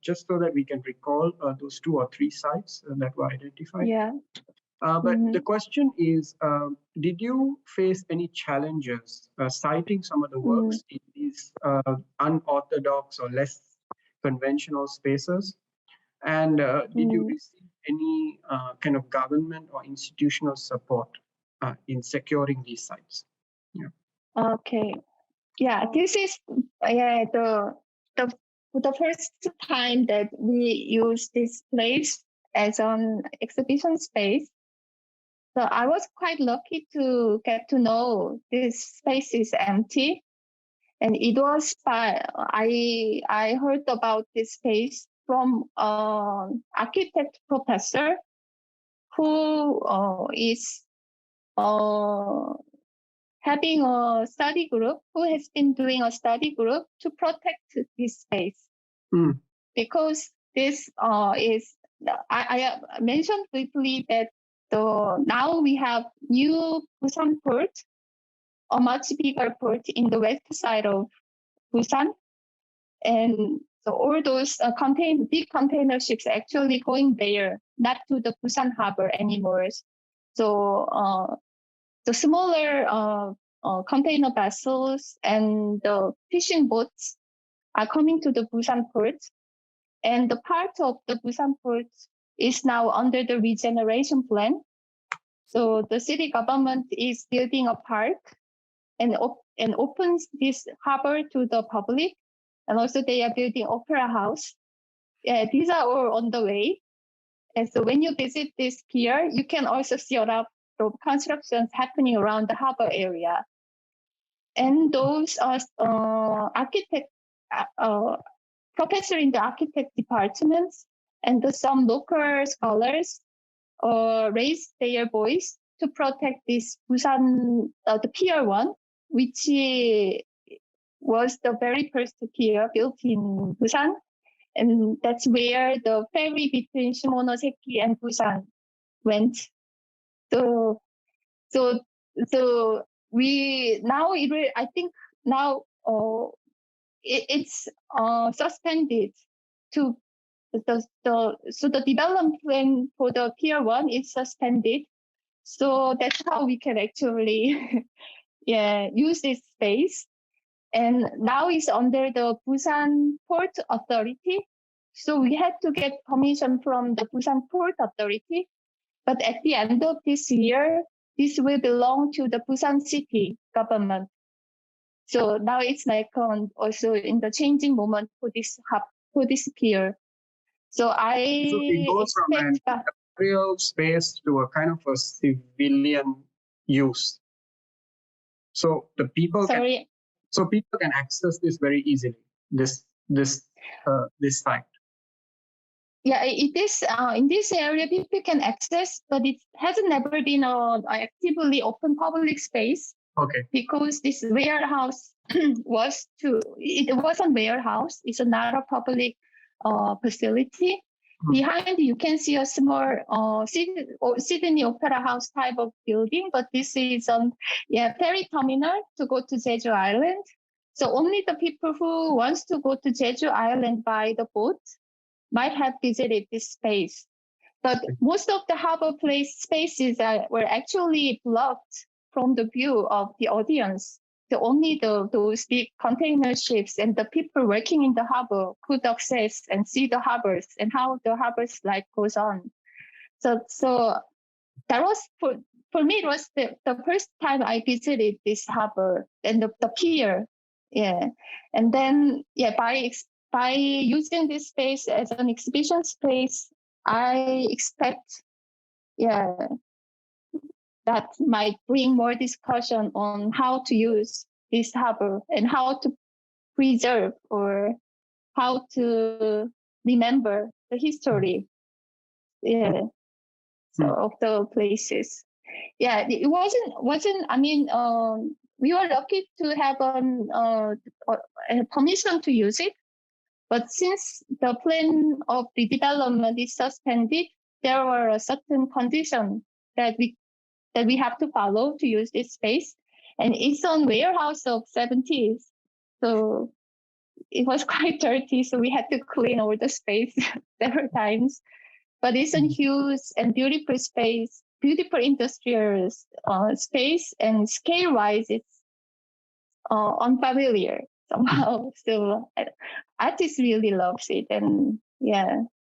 just so that we can recall those 2 or 3 sites that were identified? Yeah. But the question is, did you face any challenges citing some of the works in these unorthodox or less conventional spaces? And did you receive any kind of government or institutional support in securing these sites? Okay. Yeah, this is the first time that we use this place as an exhibition space. So I was quite lucky to get to know this space is empty, and it was I heard about this space from an architect professor who is having a study group, who has been doing a study group to protect this space. Because this is, I mentioned briefly that now we have new Busan port, a much bigger port in the west side of Busan. And so all those big container ships actually going there, not to the Busan harbor anymore. So the smaller container vessels and the fishing boats are coming to the Busan port. And the part of the Busan port is now under the regeneration plan. So the city government is building a park and opens this harbor to the public. And also they are building opera house. Yeah, these are all on the way. And so when you visit this pier, you can also see a lot of constructions happening around the harbor area. And those are professor in the architect departments and some local scholars raised their voice to protect this Busan, the Pier 1, which was the very first pier built in Busan. And that's where the ferry between 𝘕𝘪𝘨𝘩𝘵 and Busan went. So we now, I think now it's suspended to the development plan for the Pier 1 is suspended. So that's how we can actually use this space. And now it's under the Busan Port Authority. So we had to get permission from the Busan Port Authority. But at the end of this year, this will belong to the Busan city government. So now it's like also in the changing moment for this pier. So it goes from an industrial space to a kind of a civilian use. So the people people can access this very easily. This site. Yeah, it is in this area people can access, but it hasn't never been an actively open public space. Okay. Because this warehouse it wasn't warehouse. It's not a public facility. Behind you can see a small Sydney Opera House type of building, but this is ferry terminal to go to Jeju Island. So only the people who wants to go to Jeju Island by the boat might have visited this space. But most of the harbor spaces were actually blocked from the view of the audience. Only those big container ships and the people working in the harbor could access and see the harbors and how the harbor's life goes on. So that was for me, it was the first time I visited this harbor and the pier. Yeah. And then by using this space as an exhibition space, I expect that might bring more discussion on how to use this harbor and how to preserve or how to remember the history of the places. Yeah, it wasn't. I mean, we were lucky to have permission to use it, but since the plan of the development is suspended, there were a certain condition that we have to follow to use this space. And it's on warehouse of 70s. So it was quite dirty. So we had to clean all the space several times. But it's a huge and beautiful space, beautiful industrial space. And scale-wise, it's unfamiliar somehow. So artists really loves it. And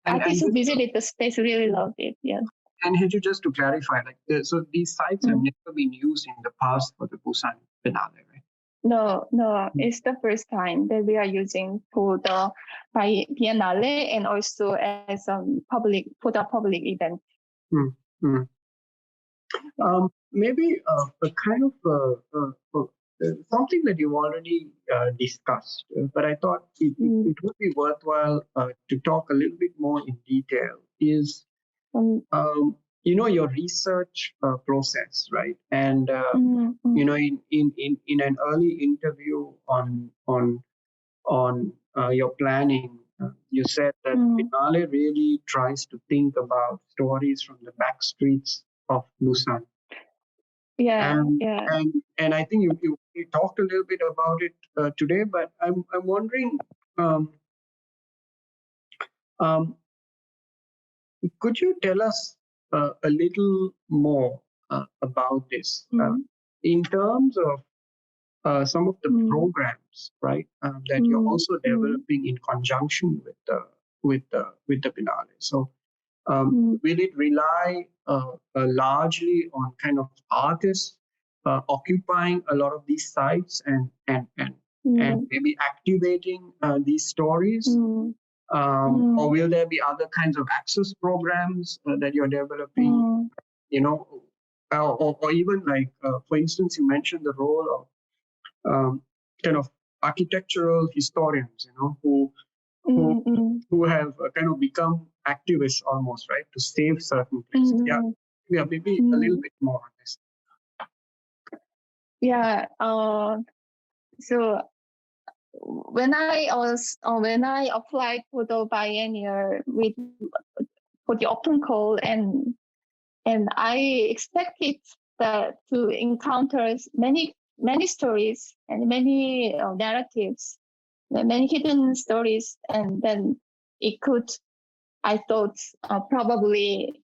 artists who visited the space really loved it. Yeah. And Haeju, just to clarify, so these sites have never been used in the past for the Busan Biennale, right? No, it's the first time that we are using for the Biennale and also as public event. Maybe a kind of something that you've already discussed, but I thought it would be worthwhile to talk a little bit more in detail is your research process, right? And in an early interview on your planning, you said that Biennale really tries to think about stories from the backstreets of Busan. And I think you talked a little bit about it today, but I'm wondering, could you tell us a little more about this in terms of some of the programs, right, that you're also developing in conjunction with the Biennale? So, will it rely largely on kind of artists occupying a lot of these sites and maybe activating these stories? Or will there be other kinds of access programs that you're developing? Or even like, for instance, you mentioned the role of kind of architectural historians, who have kind of become activists almost, right, to save certain places. Yeah, maybe a little bit more on this. Yeah. So when I applied for the biennial for the open call, and I expected to encounter many stories and many narratives, many hidden stories, and then it could, I thought, probably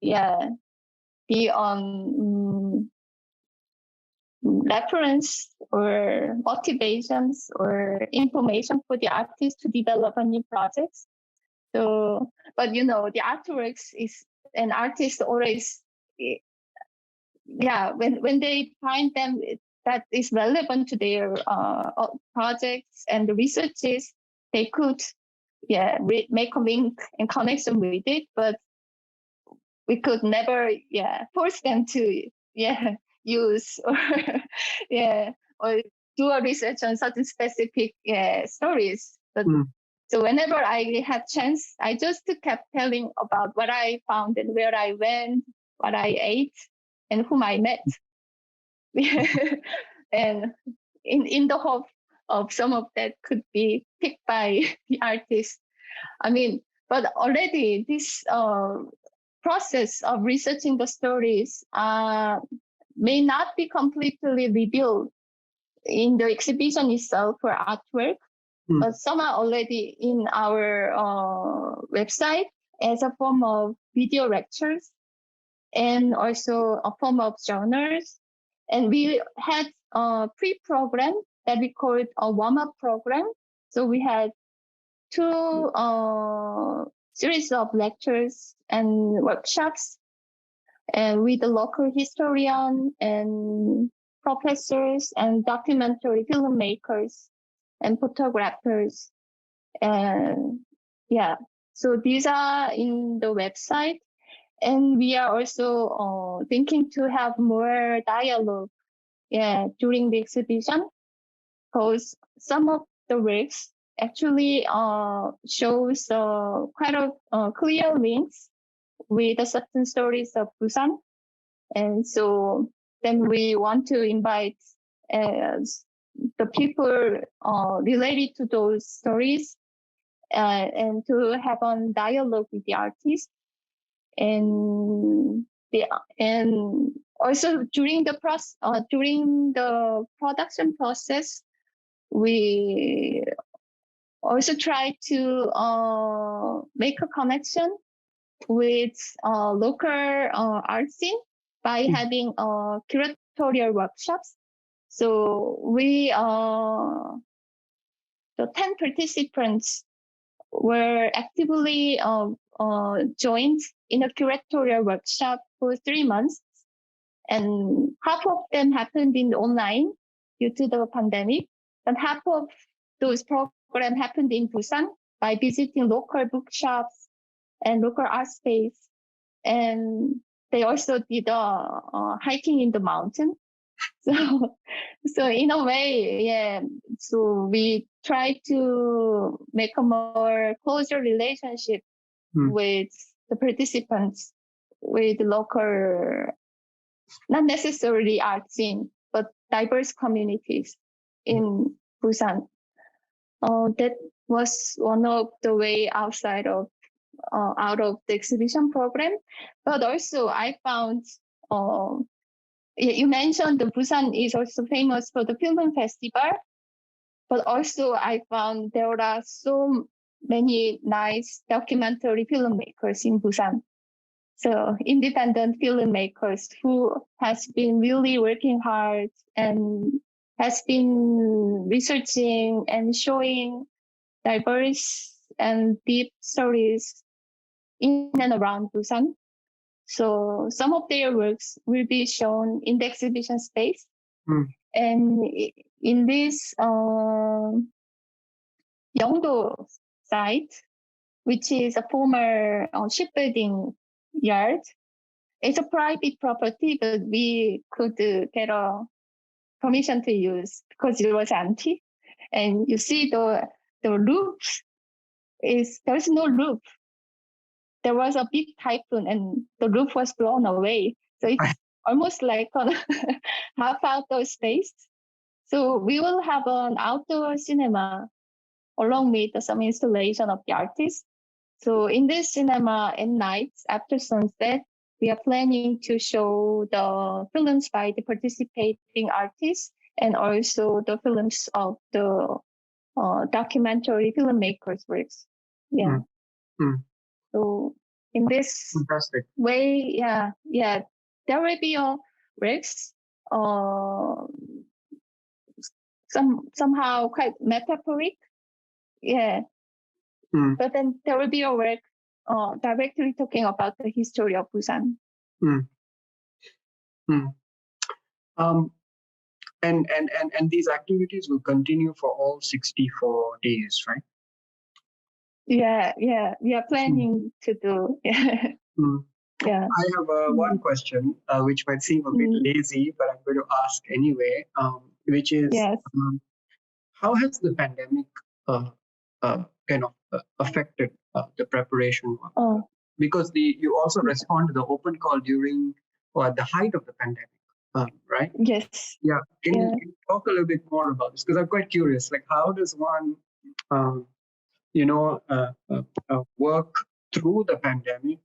be on reference or motivations or information for the artist to develop a new project. So, but the artworks is an artist always, when they find them that is relevant to their projects and the researches, they could make a link and connection with it, but we could never force them to use or do a research on certain specific stories. But so whenever I had chance, I just kept telling about what I found and where I went, what I ate, and whom I met. And in the hope of some of that could be picked by the artist. I mean, but already this process of researching the stories may not be completely revealed in the exhibition itself for artwork, but some are already in our website as a form of video lectures and also a form of journals. And we had a pre-program that we called a warm-up program. So we had 2 series of lectures and workshops with the local historian and professors and documentary filmmakers and photographers. And so these are in the website. And we are also thinking to have more dialogue during the exhibition, because some of the works actually shows quite a clear links with the certain stories of Busan. And so then we want to invite the people related to those stories and to have a dialogue with the artist. And also during the production process, we also try to make a connection with local art scene by having curatorial workshops. So we the 10 participants were actively joined in a curatorial workshop for 3 months, and half of them happened in online due to the pandemic, and half of those programs happened in Busan by visiting local bookshops and local art space. And they also did hiking in the mountain. So in a way, so we try to make a more closer relationship with the participants with local, not necessarily art scene, but diverse communities in Busan. That was one of the way out of the exhibition program. But also I found, you mentioned the Busan is also famous for the film festival, but also I found there are so many nice documentary filmmakers in Busan. So independent filmmakers who has been really working hard and has been researching and showing diverse and deep stories in and around Busan. So some of their works will be shown in the exhibition space. And in this 𝘕𝘪𝘐 site, which is a former shipbuilding yard, it's a private property, but we could get a permission to use because it was empty. And you see the roof there's no roof. There was a big typhoon and the roof was blown away. So it's almost like a half outdoor space. So we will have an outdoor cinema along with some installation of the artists. So in this cinema at night after sunset, we are planning to show the films by the participating artists and also the films of the documentary filmmakers' works. Yeah. So in this Fantastic. way, there will be works, somehow quite metaphoric. Yeah. But then there will be a work directly talking about the history of Busan. And these activities will continue for all 64 days, right? Yeah, we are planning to do. Yeah. I have one question, which might seem a bit lazy, but I'm going to ask anyway, which is, how has the pandemic kind of affected the preparation work? Because you also respond to the open call during or at the height of the pandemic, right? Yes. Yeah. Can you talk a little bit more about this? Because I'm quite curious. Like, how does one, work through the pandemic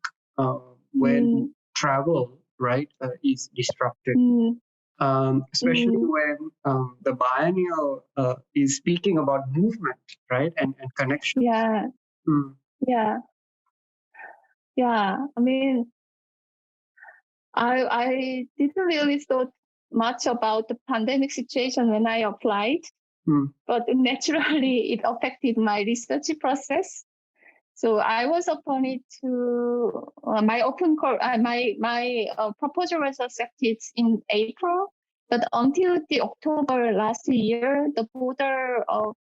when travel, right, is disrupted? Especially when the biennial is speaking about movement, right, and connection. Yeah. I mean, I didn't really thought much about the pandemic situation when I applied, but naturally it affected my research process. So I was appointed to my open call. My proposal was accepted in April, but until the October last year, the border of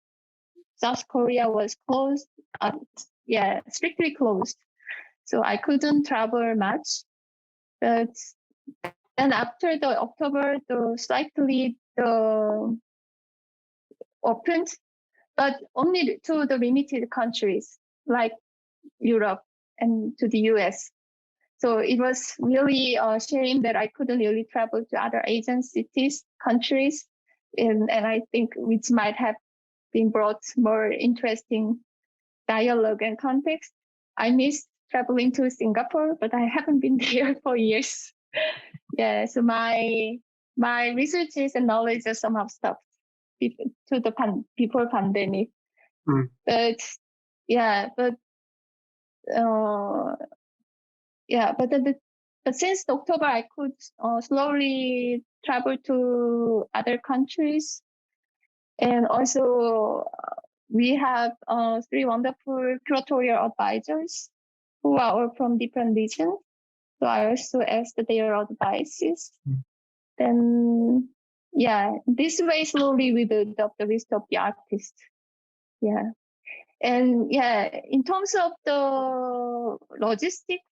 South Korea was closed. Strictly closed. So I couldn't travel much. But then after the October, slightly opened, but only to the limited countries like Europe and to the US. So it was really a shame that I couldn't really travel to other Asian cities, countries, and I think which might have been brought more interesting dialogue and context. I missed traveling to Singapore, but I haven't been there for years. So my researches and knowledge are somehow stopped to the before pandemic. But since October, I could slowly travel to other countries, and also we have 3 wonderful curatorial advisors who are all from different regions. So I also asked their advices. Then, this way slowly we build up the list of the artists. And in terms of the logistics,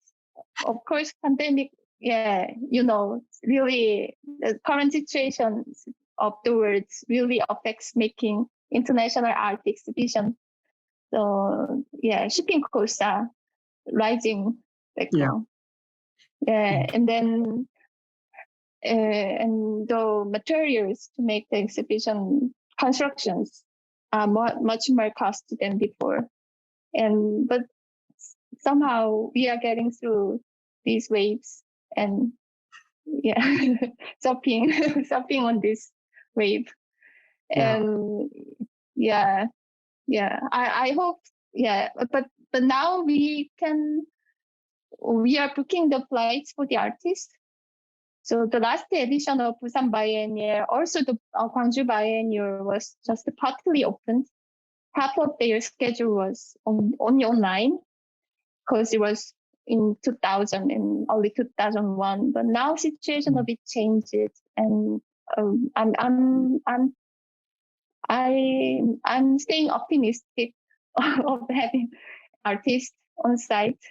of course, pandemic, really the current situation of the world really affects making international art exhibition. So shipping costs are rising back now. Yeah, and then and the materials to make the exhibition constructions are much more costly than before. But somehow we are getting through these waves and surfing on this wave. Yeah. And I hope, but now we are booking the flights for the artists. So the last edition of Busan Biennale, also the Gwangju Biennale, was just partly opened. Half of their schedule was only online because it was in 2000 and early 2001. But now situation a bit changes, and I'm staying optimistic of having artists on site,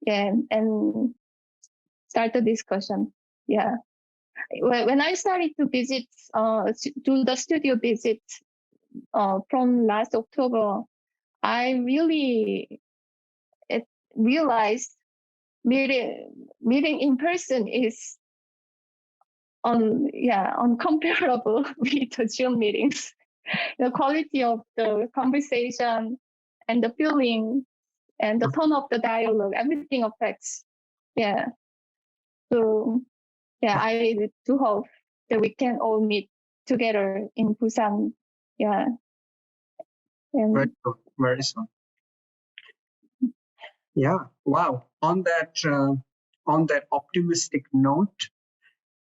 and start the discussion. Yeah. When I started to visit, do the studio visits from last October, I really realized meeting in person is uncomparable with the Zoom meetings. The quality of the conversation and the feeling and the tone of the dialogue, everything affects. Yeah. So I do hope that we can all meet together in Busan. Yeah. Very good. Very so. Yeah. Wow. On that optimistic note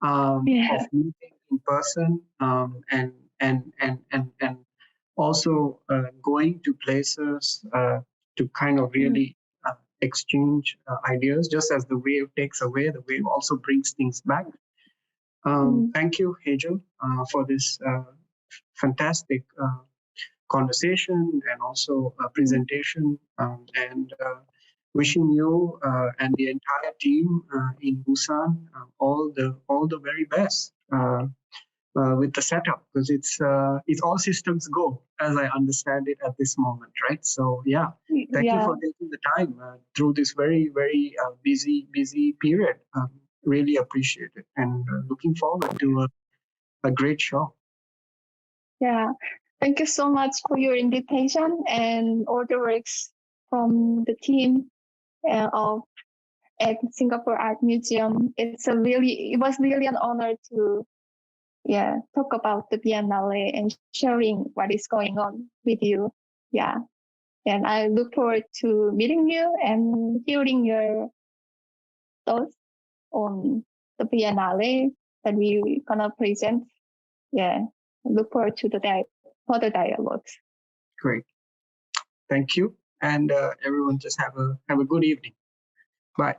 of meeting in person, and also going to places to kind of really exchange ideas. Just as the wave takes away, the wave also brings things back. Thank you, Haeju, for this fantastic conversation and also presentation, and wishing you and the entire team in Busan all the very best with the setup, because it's all systems go, as I understand it at this moment, right? So thank you for taking the time through this very busy period. Really appreciate it, and looking forward to a great show. Yeah. Thank you so much for your invitation and all the works from the team at Singapore Art Museum. It was really an honor to talk about the Biennale and sharing what is going on with you. Yeah. And I look forward to meeting you and hearing your thoughts on the Biennale that we're gonna present. Yeah. I look forward to the further dialogues. Great. Thank you. And everyone just have a good evening. Bye.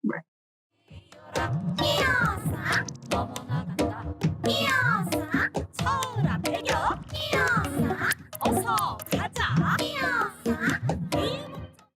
Bye. 𝘵𝘲𝘢 넘어나간다. 𝘵𝘲𝘢 서울아 배겨. 𝘵𝘲𝘢 어서 가자. 𝘵𝘲𝘢